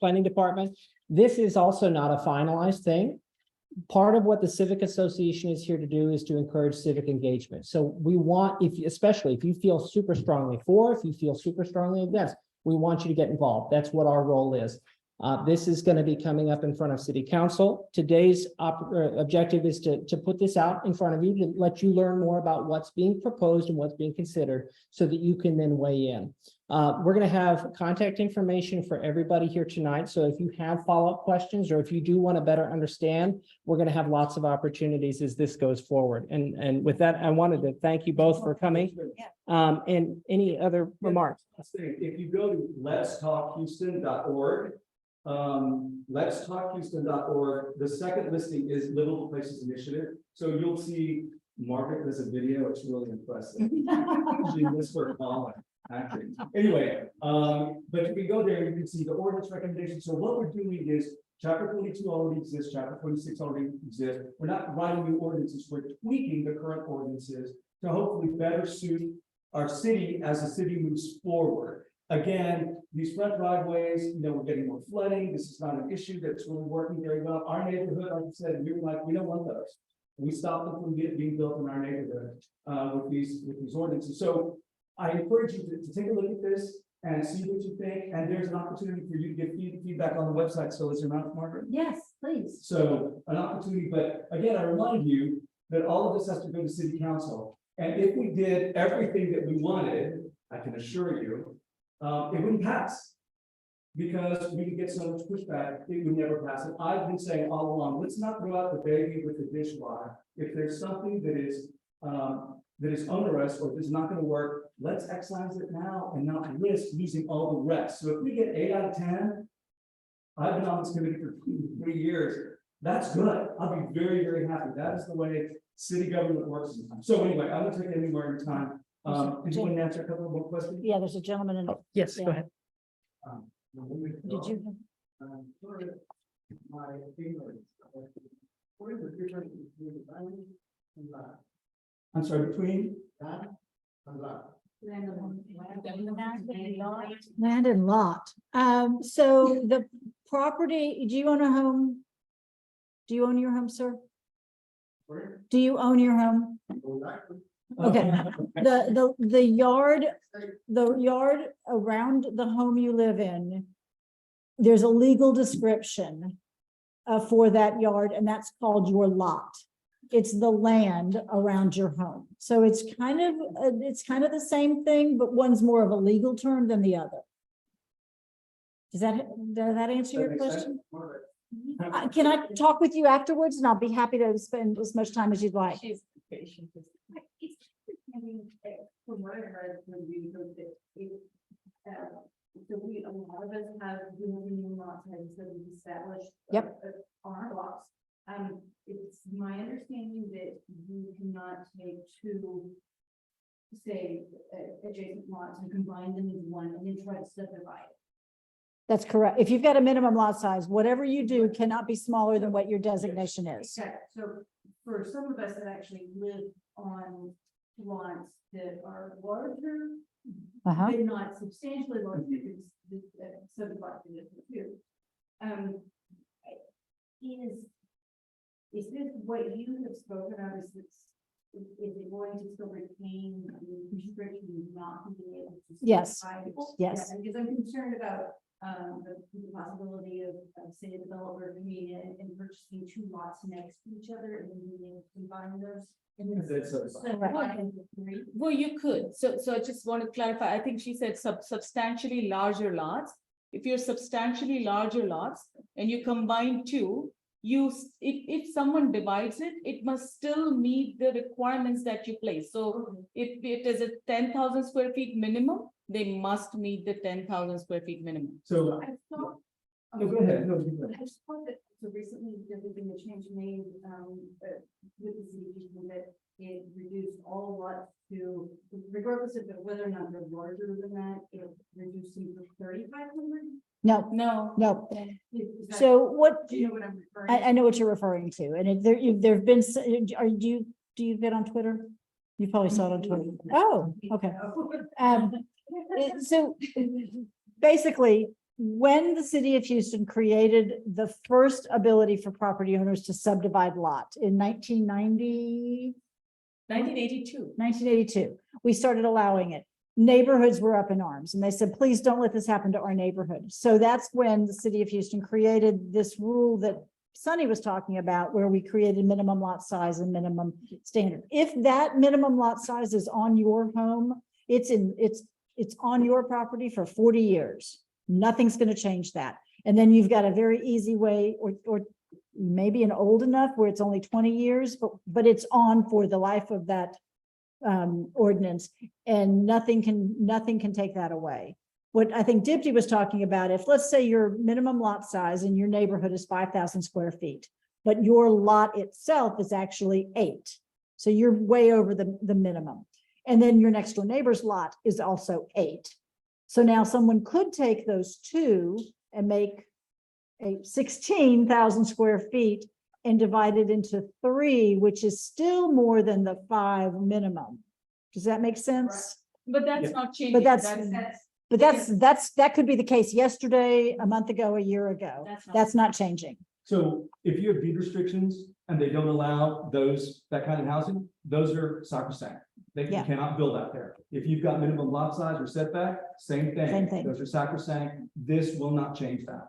planning department. This is also not a finalized thing. Part of what the Civic Association is here to do is to encourage civic engagement. So we want, especially if you feel super strongly for, if you feel super strongly against, we want you to get involved. That's what our role is. This is going to be coming up in front of City Council. Today's objective is to put this out in front of you, to let you learn more about what's being proposed and what's being considered so that you can then weigh in. We're going to have contact information for everybody here tonight. So if you have follow-up questions or if you do want to better understand, we're going to have lots of opportunities as this goes forward. And with that, I wanted to thank you both for coming. And any other remarks? If you go to letstalkhouston.org, letstalkhouston.org, the second listing is Livable Places Initiative. So you'll see Margaret does a video. It's really impressive. She missed her calling, actually. Anyway, but if we go there, you can see the ordinance recommendations. So what we're doing is chapter 22 already exists, chapter 26 already exists. We're not writing new ordinances, we're tweaking the current ordinances to hopefully better suit our city as the city moves forward. Again, these front driveways, we're getting more flooding. This is not an issue that's really working very well. Our neighborhood, like I said, we were like, we don't want those. We stopped them from being built in our neighborhood with these ordinances. So I encourage you to take a look at this and see what you think. And there's an opportunity for you to get feedback on the website. So is there not, Margaret? Yes, please. So an opportunity, but again, I remind you that all of this has to go to City Council. And if we did everything that we wanted, I can assure you, it wouldn't pass. Because we could get so much pushback, it would never pass. And I've been saying all along, let's not throw out the baby with the dishwater. If there's something that is onerous or is not going to work, let's excise it now and not risk losing all the rest. So if we get 8 out of 10, I've been on this committee for 3 years. That's good. I'll be very, very happy. That is the way city government works sometimes. So anyway, I'm going to take any more of your time. Did you want to answer a couple of more questions? Yeah, there's a gentleman in. Yes, Yeah. go ahead. Did you? My ignorance. What is the difference between land and lot? I'm sorry, between that and lot. Land and lot. So the property, do you own a home? Do you own your home, sir? Do you own your home? Okay, the yard around the home you live in, there's a legal description for that yard, and that's called your lot. It's the land around your home. So it's kind of the same thing, but one's more of a legal term than the other. Does that answer your question? Can I talk with you afterwards, and I'll be happy to spend as much time as you'd like. From what I heard, when we looked at it, so a lot of us have new lot types that we've established. Yep. On our lots. It's my understanding that you cannot take two, say, adjacent lots and combine them into one and then try to subdivide it. That's correct. If you've got a minimum lot size, whatever you do cannot be smaller than what your designation is. Okay, so for some of us that actually live on lots that are larger, Uh-huh. but not substantially larger, because subdivided into two. Is this what you have spoken of? Is is it going to still retain the restriction not being able to? Yes. subdivide? Yes. Yeah, because I'm concerned about, the possibility of, say, a developer coming in and purchasing two lots next to each other and then being able to combine those. And then That's so- subdivide into three. Well, you could. So I just want to clarify. I think she said substantially larger lots. If you're substantially larger lots and you combine two, if someone divides it, it must still meet the requirements that you place. So if it is a 10,000 square feet minimum, they must meet the 10,000 square feet minimum. So, I thought. no, go ahead. No, you go ahead. I just thought that, so recently, there has been a change made, with the city, that it reduced all lots to, regardless of whether or not they're larger than that, it reduced them to 3,500. No, No. no. Is that- So what, Do you know what I'm referring? I know what you're referring to, and there've been, do you get on Twitter? You probably saw it on Twitter. Oh, okay. So basically, when the city of Houston created the first ability for property owners to subdivide lot in 1990, 1982. 1982, we started allowing it. Neighborhoods were up in arms and they said, please don't let this happen to our neighborhood. So that's when the city of Houston created this rule that Sunny was talking about, where we created minimum lot size and minimum standard. If that minimum lot size is on your home, it's on your property for 40 years. Nothing's going to change that. And then you've got a very easy way, or maybe an old enough where it's only 20 years, but it's on for the life of that ordinance, and nothing can take that away. What I think Dipty was talking about, if let's say your minimum lot size in your neighborhood is 5,000 square feet, but your lot itself is actually 8. So you're way over the minimum. And then your next door neighbor's lot is also 8. So now someone could take those two and make a 16,000 square feet and divide it into 3, which is still more than the 5 minimum. Does that make sense? But that's Yeah. not changing. But that could be the case yesterday, a month ago, a year ago. That's not changing. So if you have deed restrictions and they don't allow that kind of housing, those are sacrosanct. You Yeah. cannot build out there. If you've got minimum lot size or setback, same thing. Same thing. Those are sacrosanct. This will not change that.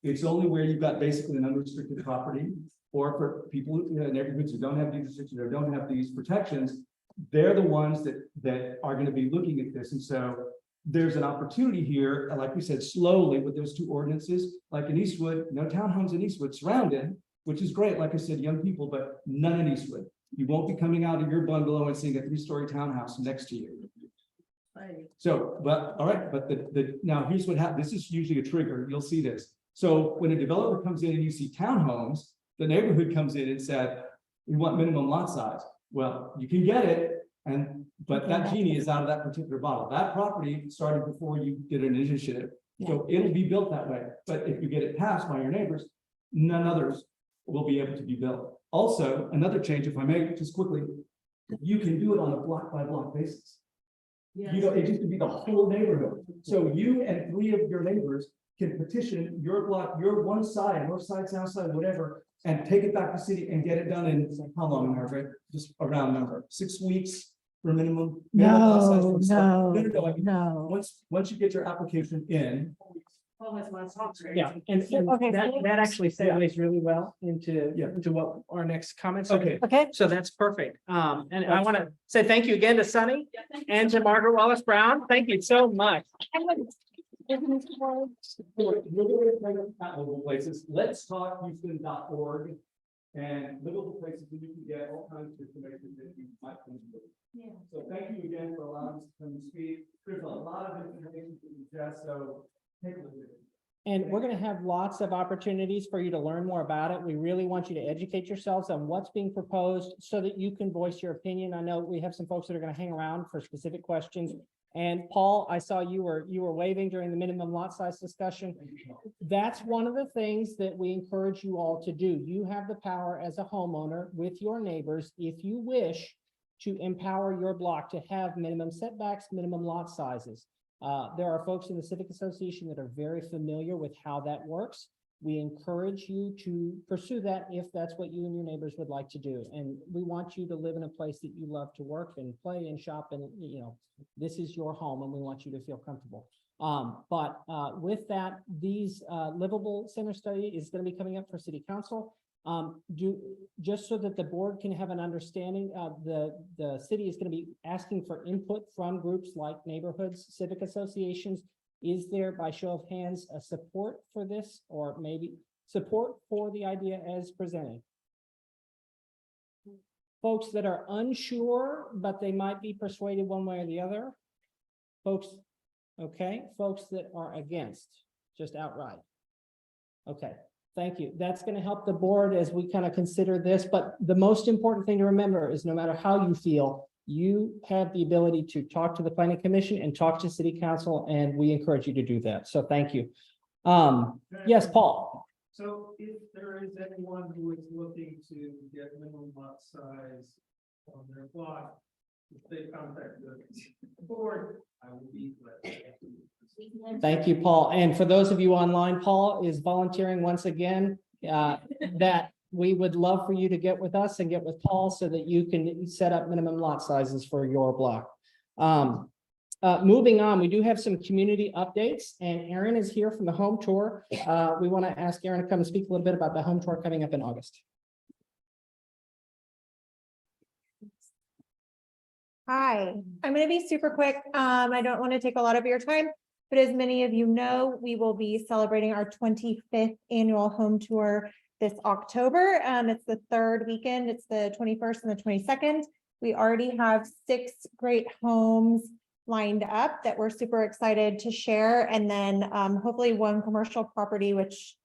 It's only where you've got basically an unrestricted property, or for people in neighborhoods who don't have these restrictions or don't have these protections, they're the ones that are going to be looking at this. And so there's an opportunity here, like we said, slowly with those two ordinances, like in Eastwood, no townhomes in Eastwood surrounded, which is great. Like I said, young people, but none in Eastwood. You won't be coming out of your bungalow and seeing a 3-story townhouse next to you. So, but, all right, but now here's what happens. This is usually a trigger. You'll see this. So when a developer comes in and you see townhomes, the neighborhood comes in and said, we want minimum lot size. Well, you can get it, but that genie is out of that particular bottle. That property started before you did an initiative. So it'll be built that way. But if you get it passed by your neighbors, none others will be able to be built. Also, another change, if I may, just quickly, you can do it on a block by block basis. You know, it used to be the whole neighborhood. So you and 3 of your neighbors can petition your block, your one side, north side, south side, whatever, and take it back to city and get it done in how long, Margaret? Just a round number, 6 weeks for minimum. lot size from start. No, I mean, No. once you get your application in. Yeah, and Okay. that actually segues really well into Yeah. what our next comments are. Okay. Okay. So that's perfect. And I want to say thank you again to Sunny and to Margaret Wallace Brown. Thank you so much. Livable Places, let's talk Houston.org and livable places, and you can get all kinds of information that you might come to. So thank you again for allowing us to come and speak. There's a lot of information to digest, so take a look at it. And we're going to have lots of opportunities for you to learn more about it. We really want you to educate yourselves on what's being proposed so that you can voice your opinion. I know we have some folks that are going to hang around for specific questions. And Paul, I saw you were waving during the minimum lot size discussion. That's one of the things that we encourage you all to do. You have the power as a homeowner with your neighbors, if you wish, to empower your block to have minimum setbacks, minimum lot sizes. There are folks in the Civic Association that are very familiar with how that works. We encourage you to pursue that if that's what you and your neighbors would like to do. And we want you to live in a place that you love to work and play and shop, and this is your home and we want you to feel comfortable. But with that, these livable center study is going to be coming up for city council. Just so that the board can have an understanding of the city is going to be asking for input from groups like neighborhoods, civic associations. Is there, by show of hands, a support for this, or maybe support for the idea as presented? Folks that are unsure, but they might be persuaded one way or the other. Folks, okay, folks that are against, just outright. Okay, thank you. That's going to help the board as we kind of consider this, but the most important thing to remember is no matter how you feel, you have the ability to talk to the planning commission and talk to city council, and we encourage you to do that. So thank you. Yes, Paul. So if there is anyone who is looking to get minimum lot size on their block, if they contact the board, I will be glad. Thank you, Paul. And for those of you online, Paul is volunteering once again that we would love for you to get with us and get with Paul so that you can set up minimum lot sizes for your block. Moving on, we do have some community updates, and Erin is here from the home tour. We want to ask Erin to come and speak a little bit about the home tour coming up in August. Hi, I'm going to be super quick. I don't want to take a lot of your time, but as many of you know, we will be celebrating our 25th annual home tour this October. It's the third weekend. It's the 21st and the 22nd. We already have 6 great homes lined up that we're super excited to share. And then hopefully 1 commercial property, which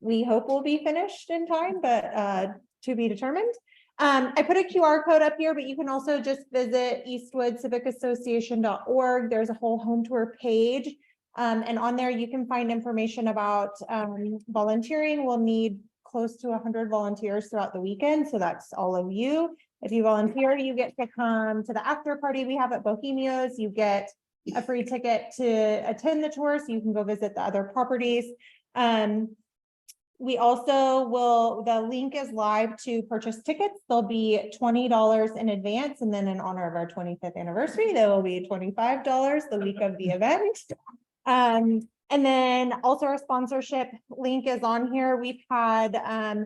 we hope will be finished in time, but to be determined. I put a QR code up here, but you can also just visit eastwoodcivicassociation.org. There's a whole home tour page. And on there, you can find information about volunteering. We'll need close to 100 volunteers throughout the weekend. So that's all of you. If you volunteer, you get to come to the after party we have at Bohemia's. You get a free ticket to attend the tour, so you can go visit the other properties. We also will, the link is live to purchase tickets. They'll be $20 in advance. And then in honor of our 25th anniversary, there will be $25 the week of the event. And then also our sponsorship link is on here. We've had a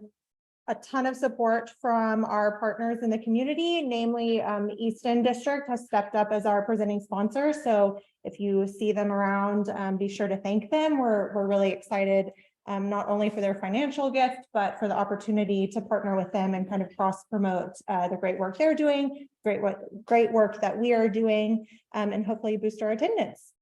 ton of support from our partners in the community, namely East End District has stepped up as our presenting sponsor. So if you see them around, be sure to thank them. We're really excited, not only for their financial gift, but for the opportunity to partner with them and kind of cross promote the great work they're doing, great work that we are doing, and hopefully boost our attendance.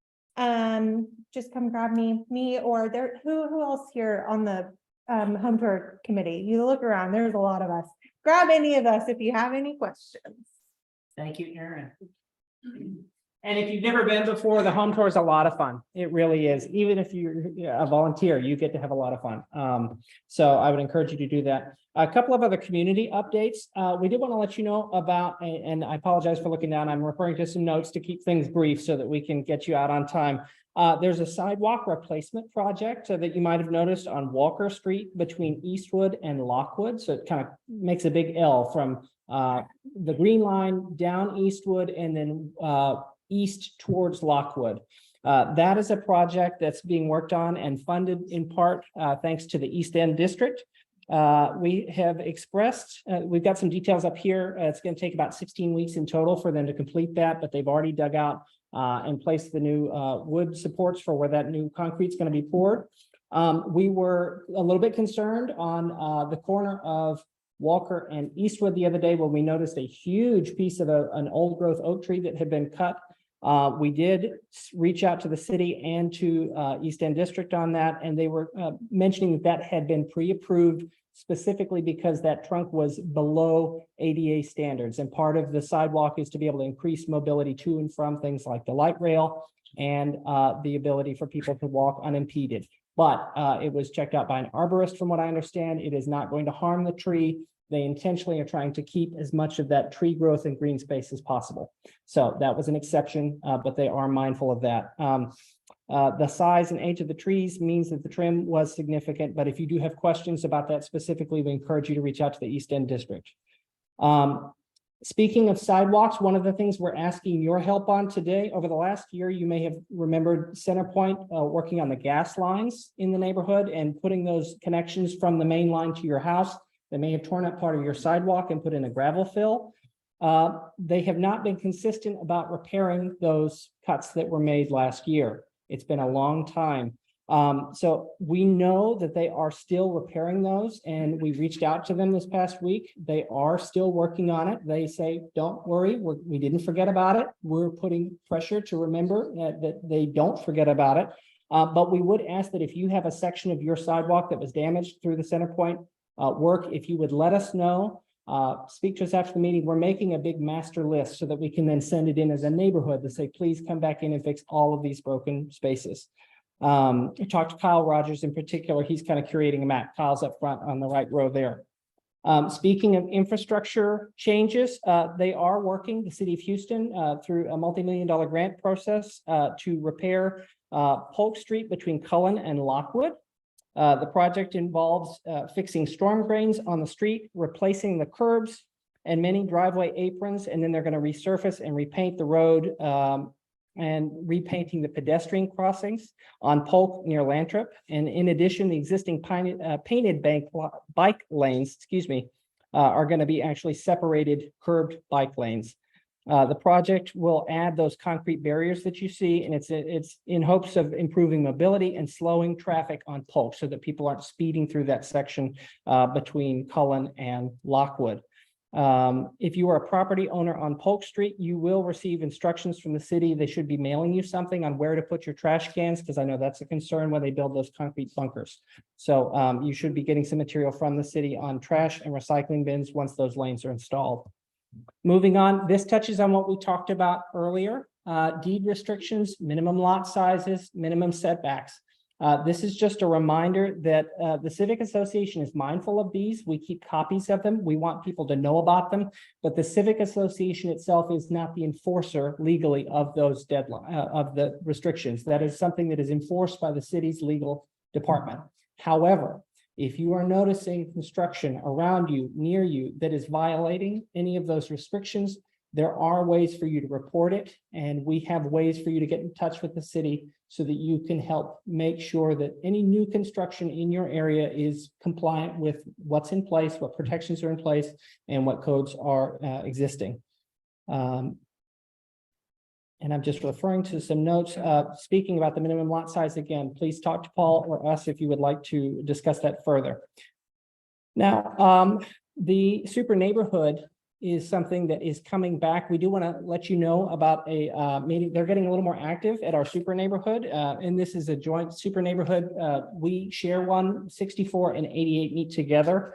Just come grab me or there, who else here on the home tour committee? You look around, there's a lot of us. Grab any of us if you have any questions. Thank you, Erin. And if you've never been before, the home tour is a lot of fun. It really is. Even if you're a volunteer, you get to have a lot of fun. So I would encourage you to do that. A couple of other community updates. We did want to let you know about, and I apologize for looking down. I'm referring to some notes to keep things brief so that we can get you out on time. There's a sidewalk replacement project that you might have noticed on Walker Street between Eastwood and Lockwood. So it kind of makes a big L from the green line down Eastwood and then east towards Lockwood. That is a project that's being worked on and funded in part thanks to the East End District. We have expressed, we've got some details up here. It's going to take about 16 weeks in total for them to complete that, but they've already dug out and placed the new wood supports for where that new concrete is going to be poured. We were a little bit concerned on the corner of Walker and Eastwood the other day when we noticed a huge piece of an old growth oak tree that had been cut. We did reach out to the city and to East End District on that, and they were mentioning that had been pre-approved specifically because that trunk was below ADA standards. And part of the sidewalk is to be able to increase mobility to and from things like the light rail and the ability for people to walk unimpeded. But it was checked out by an arborist from what I understand. It is not going to harm the tree. They intentionally are trying to keep as much of that tree growth and green space as possible. So that was an exception, but they are mindful of that. The size and age of the trees means that the trim was significant, but if you do have questions about that specifically, we encourage you to reach out to the East End District. Speaking of sidewalks, one of the things we're asking your help on today, over the last year, you may have remembered Centerpoint working on the gas lines in the neighborhood and putting those connections from the main line to your house. They may have torn up part of your sidewalk and put in a gravel fill. They have not been consistent about repairing those cuts that were made last year. It's been a long time. So we know that they are still repairing those, and we reached out to them this past week. They are still working on it. They say, don't worry, we didn't forget about it. We're putting pressure to remember that they don't forget about it. But we would ask that if you have a section of your sidewalk that was damaged through the Centerpoint work, if you would let us know, speak to us after the meeting. We're making a big master list so that we can then send it in as a neighborhood to say, please come back in and fix all of these broken spaces. I talked to Kyle Rogers in particular. He's kind of curating a map. Kyle's up front on the right row there. Speaking of infrastructure changes, they are working, the city of Houston, through a multi-million-dollar grant process to repair Polk Street between Cullen and Lockwood. The project involves fixing storm drains on the street, replacing the curbs and many driveway aprons, and then they're going to resurface and repaint the road and repainting the pedestrian crossings on Polk near Lantrip. And in addition, the existing painted bike lanes, are going to be actually separated curbed bike lanes. The project will add those concrete barriers that you see, and it's in hopes of improving mobility and slowing traffic on Polk so that people aren't speeding through that section between Cullen and Lockwood. If you are a property owner on Polk Street, you will receive instructions from the city. They should be mailing you something on where to put your trash cans, because I know that's a concern when they build those concrete bunkers. So you should be getting some material from the city on trash and recycling bins once those lanes are installed. Moving on, this touches on what we talked about earlier, deed restrictions, minimum lot sizes, minimum setbacks. This is just a reminder that the Civic Association is mindful of these. We keep copies of them. We want people to know about them, but the Civic Association itself is not the enforcer legally of those of the restrictions. That is something that is enforced by the city's legal department. However, if you are noticing construction around you, near you, that is violating any of those restrictions, there are ways for you to report it, and we have ways for you to get in touch with the city so that you can help make sure that any new construction in your area is compliant with what's in place, what protections are in place, and what codes are existing. And I'm just referring to some notes. Speaking about the minimum lot size again, please talk to Paul or us if you would like to discuss that further. Now, the super neighborhood is something that is coming back. We do want to let you know about a meeting. They're getting a little more active at our super neighborhood. And this is a joint super neighborhood. We share one, 64 and 88 meet together.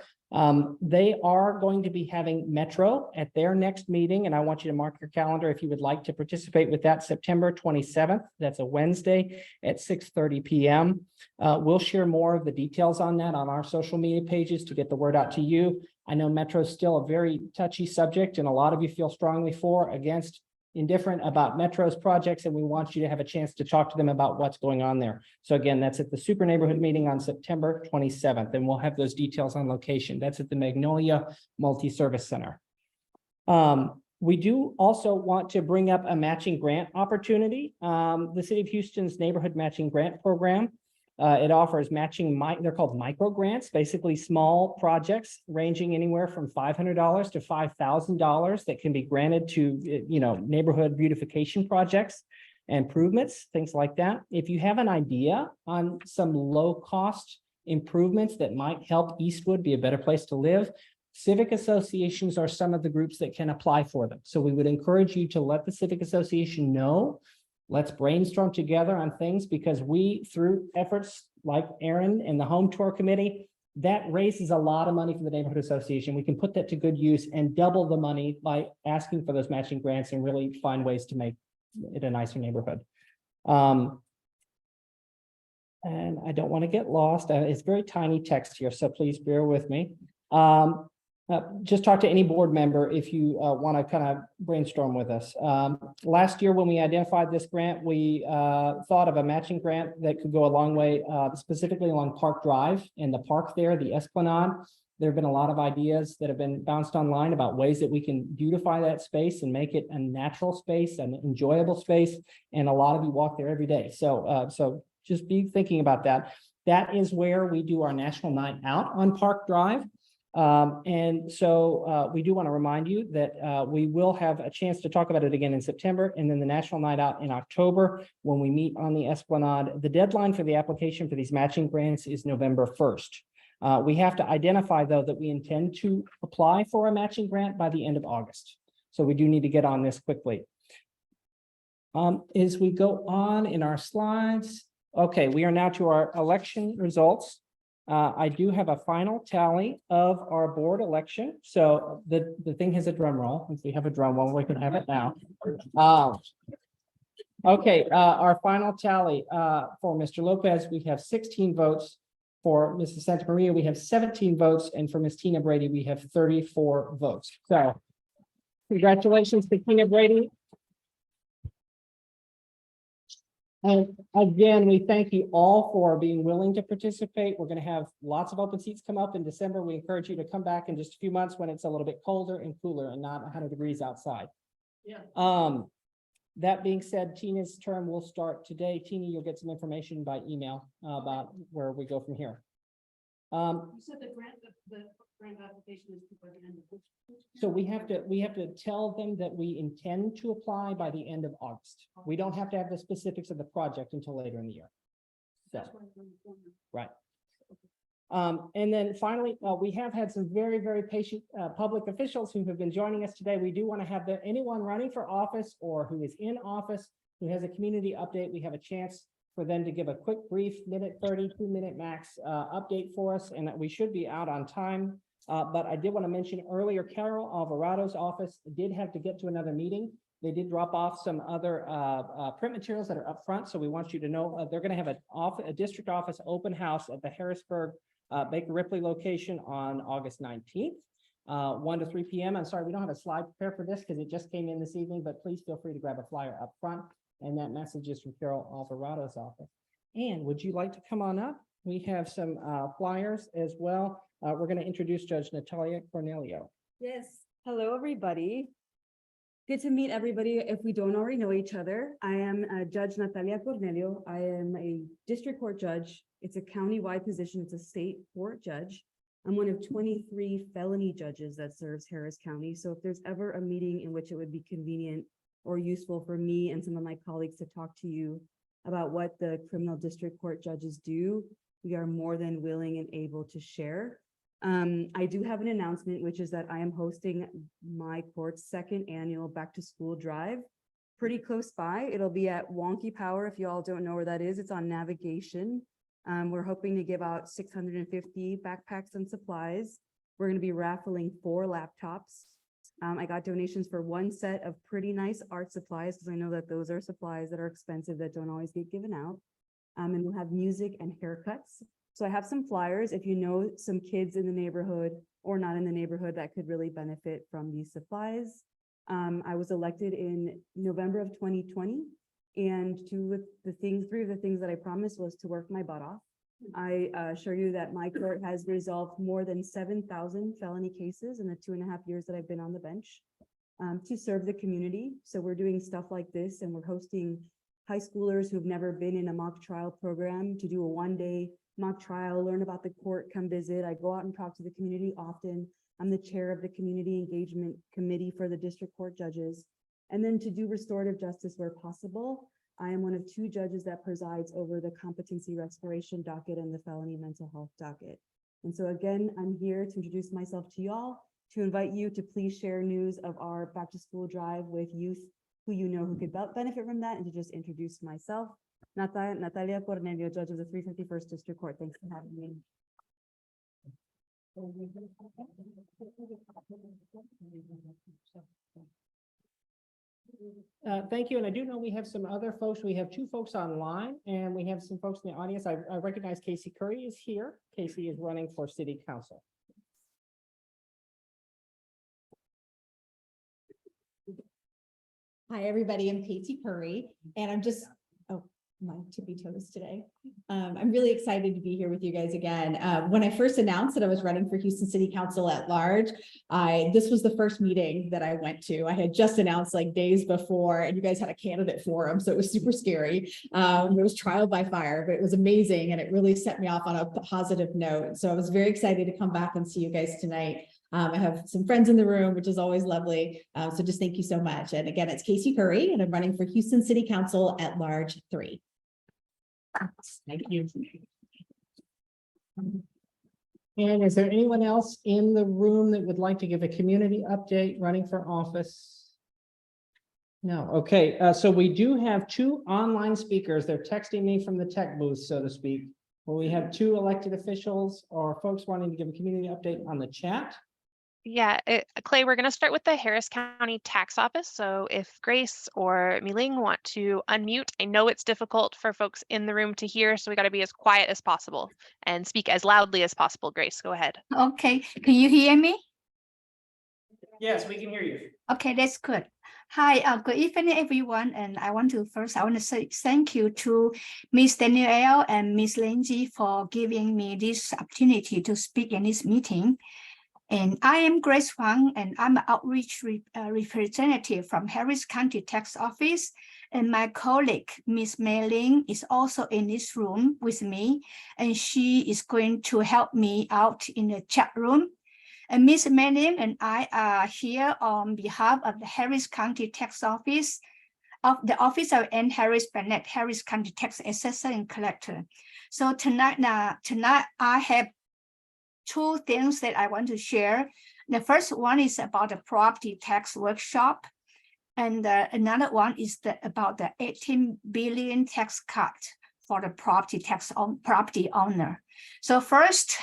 They are going to be having Metro at their next meeting, and I want you to mark your calendar if you would like to participate with that. September 27th, that's a Wednesday at 6:30 p.m. We'll share more of the details on that on our social media pages to get the word out to you. I know Metro is still a very touchy subject, and a lot of you feel strongly for, against, indifferent about Metro's projects, and we want you to have a chance to talk to them about what's going on there. So again, that's at the super neighborhood meeting on September 27th, and we'll have those details on location. That's at the Magnolia Multi-Service Center. We do also want to bring up a matching grant opportunity. The City of Houston's Neighborhood Matching Grant Program. It offers matching, they're called micro grants, basically small projects ranging anywhere from $500 to $5,000 that can be granted to, neighborhood beautification projects, improvements, things like that. If you have an idea on some low cost improvements that might help Eastwood be a better place to live, civic associations are some of the groups that can apply for them. So we would encourage you to let the Civic Association know. Let's brainstorm together on things, because we, through efforts like Aaron and the Home Tour Committee, that raises a lot of money for the Neighborhood Association. We can put that to good use and double the money by asking for those matching grants and really find ways to make it a nicer neighborhood. And I don't want to get lost. It's very tiny text here, so please bear with me. Just talk to any board member if you want to kind of brainstorm with us. Last year, when we identified this grant, we thought of a matching grant that could go a long way, specifically along Park Drive and the park there, the Esplanade. There have been a lot of ideas that have been bounced online about ways that we can beautify that space and make it a natural space, an enjoyable space. And a lot of you walk there every day. So just be thinking about that. That is where we do our National Night Out on Park Drive. And so we do want to remind you that we will have a chance to talk about it again in September, and then the National Night Out in October when we meet on the Esplanade. The deadline for the application for these matching grants is November 1st. We have to identify, though, that we intend to apply for a matching grant by the end of August. So we do need to get on this quickly. As we go on in our slides, okay, we are now to our election results. I do have a final tally of our board election. So the thing has a drum roll. If we have a drum roll, we can have it now. Okay, our final tally for Mr. Lopez, we have 16 votes. For Mrs. Santa Maria, we have 17 votes. And for Ms. Tina Brady, we have 34 votes. So congratulations to Tina Brady. And again, we thank you all for being willing to participate. We're going to have lots of open seats come up in December. We encourage you to come back in just a few months when it's a little bit colder and cooler and not 100 degrees outside. Yeah. That being said, Tina's term will start today. Tina, you'll get some information by email about where we go from here. You said the grant application is before the end of this. So we have to tell them that we intend to apply by the end of August. We don't have to have the specifics of the project until later in the year. So, right. And then finally, we have had some very, very patient public officials who have been joining us today. We do want to have anyone running for office or who is in office who has a community update. We have a chance for them to give a quick, brief, minute 30, 2-minute max update for us, and that we should be out on time. But I did want to mention earlier, Carol Alvarado's office did have to get to another meeting. They did drop off some other print materials that are up front. So we want you to know they're going to have a district office open house at the Harrisburg Baker Ripley location on August 19th, 1 to 3 p.m. I'm sorry, we don't have a slide prepared for this because it just came in this evening, but please feel free to grab a flyer up front. And that message is from Carol Alvarado's office. And would you like to come on up? We have some flyers as well. We're going to introduce Judge Natalia Cornelio. Yes, hello, everybody. Good to meet everybody if we don't already know each other. I am Judge Natalia Cornelio. I am a district court judge. It's a county-wide position. It's a state court judge. I'm one of 23 felony judges that serves Harris County. So if there's ever a meeting in which it would be convenient or useful for me and some of my colleagues to talk to you about what the criminal district court judges do, we are more than willing and able to share. I do have an announcement, which is that I am hosting my court's second annual back to school drive pretty close by. It'll be at Wonky Power. If you all don't know where that is, it's on Navigation. We're hoping to give out 650 backpacks and supplies. We're going to be raffling 4 laptops. I got donations for 1 set of pretty nice art supplies because I know that those are supplies that are expensive that don't always get given out. And we'll have music and haircuts. So I have some flyers if you know some kids in the neighborhood or not in the neighborhood that could really benefit from these supplies. I was elected in November of 2020, and 3 of the things that I promised was to work my butt off. I assure you that my court has resolved more than 7,000 felony cases in the 2.5 years that I've been on the bench to serve the community. So we're doing stuff like this, and we're hosting high schoolers who've never been in a mock trial program to do a 1-day mock trial, learn about the court, come visit. I go out and talk to the community often. I'm the chair of the community engagement committee for the district court judges. And then to do restorative justice where possible, I am one of 2 judges that presides over the competency restoration docket and the felony mental health docket. And so again, I'm here to introduce myself to y'all, to invite you to please share news of our back to school drive with youth who you know who could benefit from that, and to just introduce myself. Natalia Cornelio, judge of the 351st District Court. Thanks for having me. Thank you. And I do know we have some other folks. We have 2 folks online, and we have some folks in the audience. I recognize Casey Curry is here. Casey is running for city council. Hi, everybody. I'm Casey Curry, and I'm just, oh, my tippy toes today. I'm really excited to be here with you guys again. When I first announced that I was running for Houston City Council at large, this was the first meeting that I went to. I had just announced like days before, and you guys had a candidate forum, so it was super scary. It was trial by fire, but it was amazing, and it really set me off on a positive note. So I was very excited to come back and see you guys tonight. I have some friends in the room, which is always lovely. So just thank you so much. And again, it's Casey Curry, and I'm running for Houston City Council at large 3. Thank you. And is there anyone else in the room that would like to give a community update running for office? No. Okay. So we do have 2 online speakers. They're texting me from the tech booth, so to speak. Well, we have 2 elected officials or folks wanting to give a community update on the chat. Yeah, Clay, we're going to start with the Harris County Tax Office. So if Grace or Mei-Ling want to unmute, I know it's difficult for folks in the room to hear, so we got to be as quiet as possible and speak as loudly as possible. Grace, go ahead. Okay, can you hear me? Yes, we can hear you. Okay, that's good. Hi, good evening, everyone. And I want to say thank you to Ms. Danielle and Ms. Lindsay for giving me this opportunity to speak in this meeting. And I am Grace Huang, and I'm an outreach representative from Harris County Tax Office. And my colleague, Ms. Mei-Ling, is also in this room with me, and she is going to help me out in the chat room. And Ms. Mei-Ling and I are here on behalf of the Harris County Tax Office, of the Office of Ann Harris Bennett, Harris County Tax Assessor and Collector. So tonight I have 2 things that I want to share. The first one is about the property tax workshop. And another one is about the 18 billion tax cut for the property tax on property owner. So first,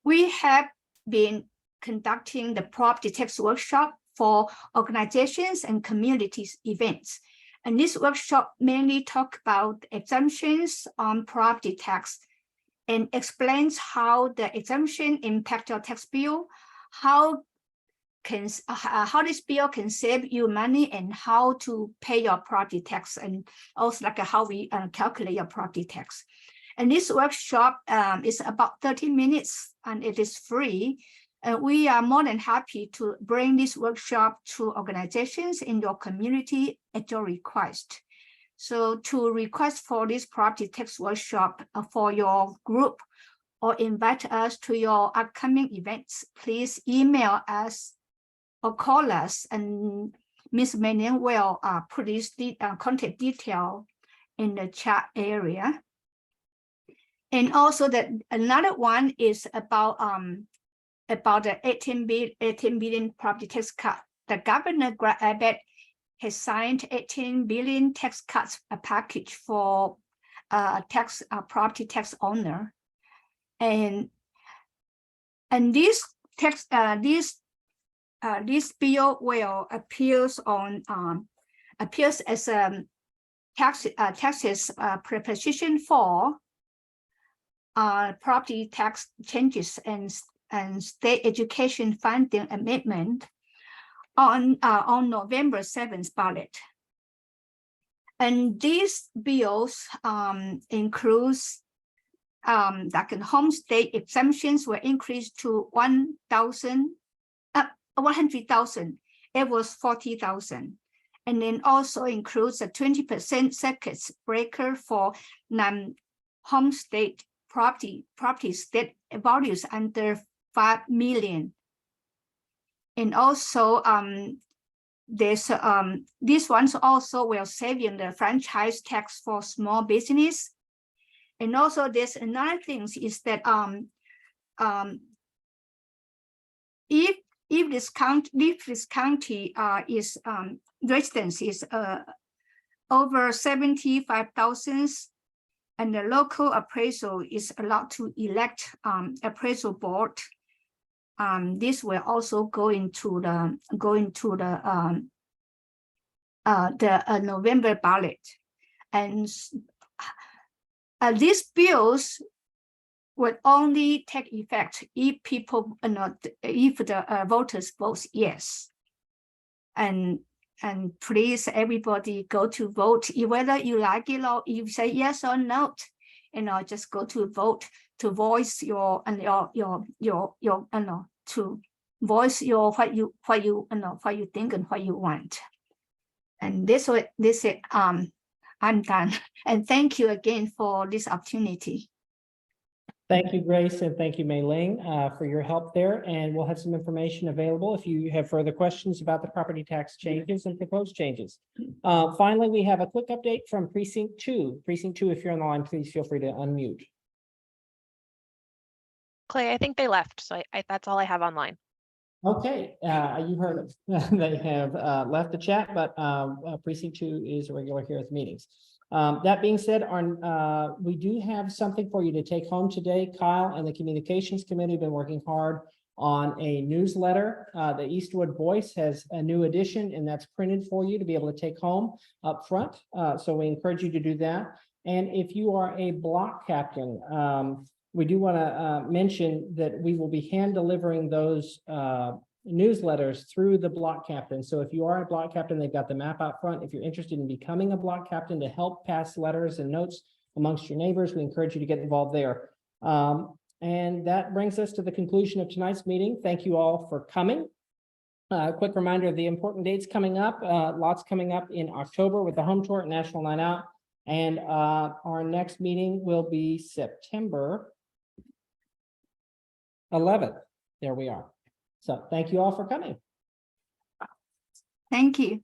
we have been conducting the property tax workshop for organizations and communities events. And this workshop mainly talk about exemptions on property tax and explains how the exemption impact your tax bill, how this bill can save you money, and how to pay your property tax, and also like how we calculate your property tax. And this workshop is about 30 minutes, and it is free. We are more than happy to bring this workshop to organizations in your community at your request. So to request for this property tax workshop for your group or invite us to your upcoming events, please email us or call us, and Ms. Mei-Ling will put this contact detail in the chat area. And also another one is about the 18 billion property tax cut. The governor Greg Abbott has signed 18 billion tax cuts package for property tax owner, and this bill will appears as a taxes proposition for property tax changes and state education funding amendment on November 7th ballot. And these bills includes like home state exemptions were increased to 100,000. It was 40,000. And then also includes a 20% circuit breaker for non-home state property state values under 5 million. And also, there's these ones also will save in the franchise tax for small business. And also, there's another thing is that if this county is residence is over 75,000, and the local appraisal is allowed to elect appraisal board. This will also go into the November ballot, and these bills would only take effect if if the voters vote yes. And And please, everybody go to vote, whether you like it or you say yes or no, just go to vote to voice your to voice your what you think and what you want. And this is I'm done. And thank you again for this opportunity. Thank you, Grace, and thank you, Mei Ling, for your help there. And we'll have some information available if you have further questions about the property tax changes and proposed changes. Finally, we have a quick update from Precinct 2. Precinct 2, if you're on the line, please feel free to unmute. Clay, I think they left, so that's all I have online. Okay, you heard them. They have left the chat, but Precinct 2 is a regular here at the meetings. That being said, we do have something for you to take home today. Kyle and the Communications Committee have been working hard on a newsletter. The Eastwood Voice has a new edition, and that's printed for you to be able to take home up front. So we encourage you to do that. And if you are a block captain, we do want to mention that we will be hand delivering those newsletters through the block captain. So if you are a block captain, they've got the map out front. If you're interested in becoming a block captain to help pass letters and notes amongst your neighbors, we encourage you to get involved there. And that brings us to the conclusion of tonight's meeting. Thank you all for coming. A quick reminder of the important dates coming up. Lots coming up in October with the Home Tour at National Night Out. And our next meeting will be September 11th. There we are. So thank you all for coming. Thank you.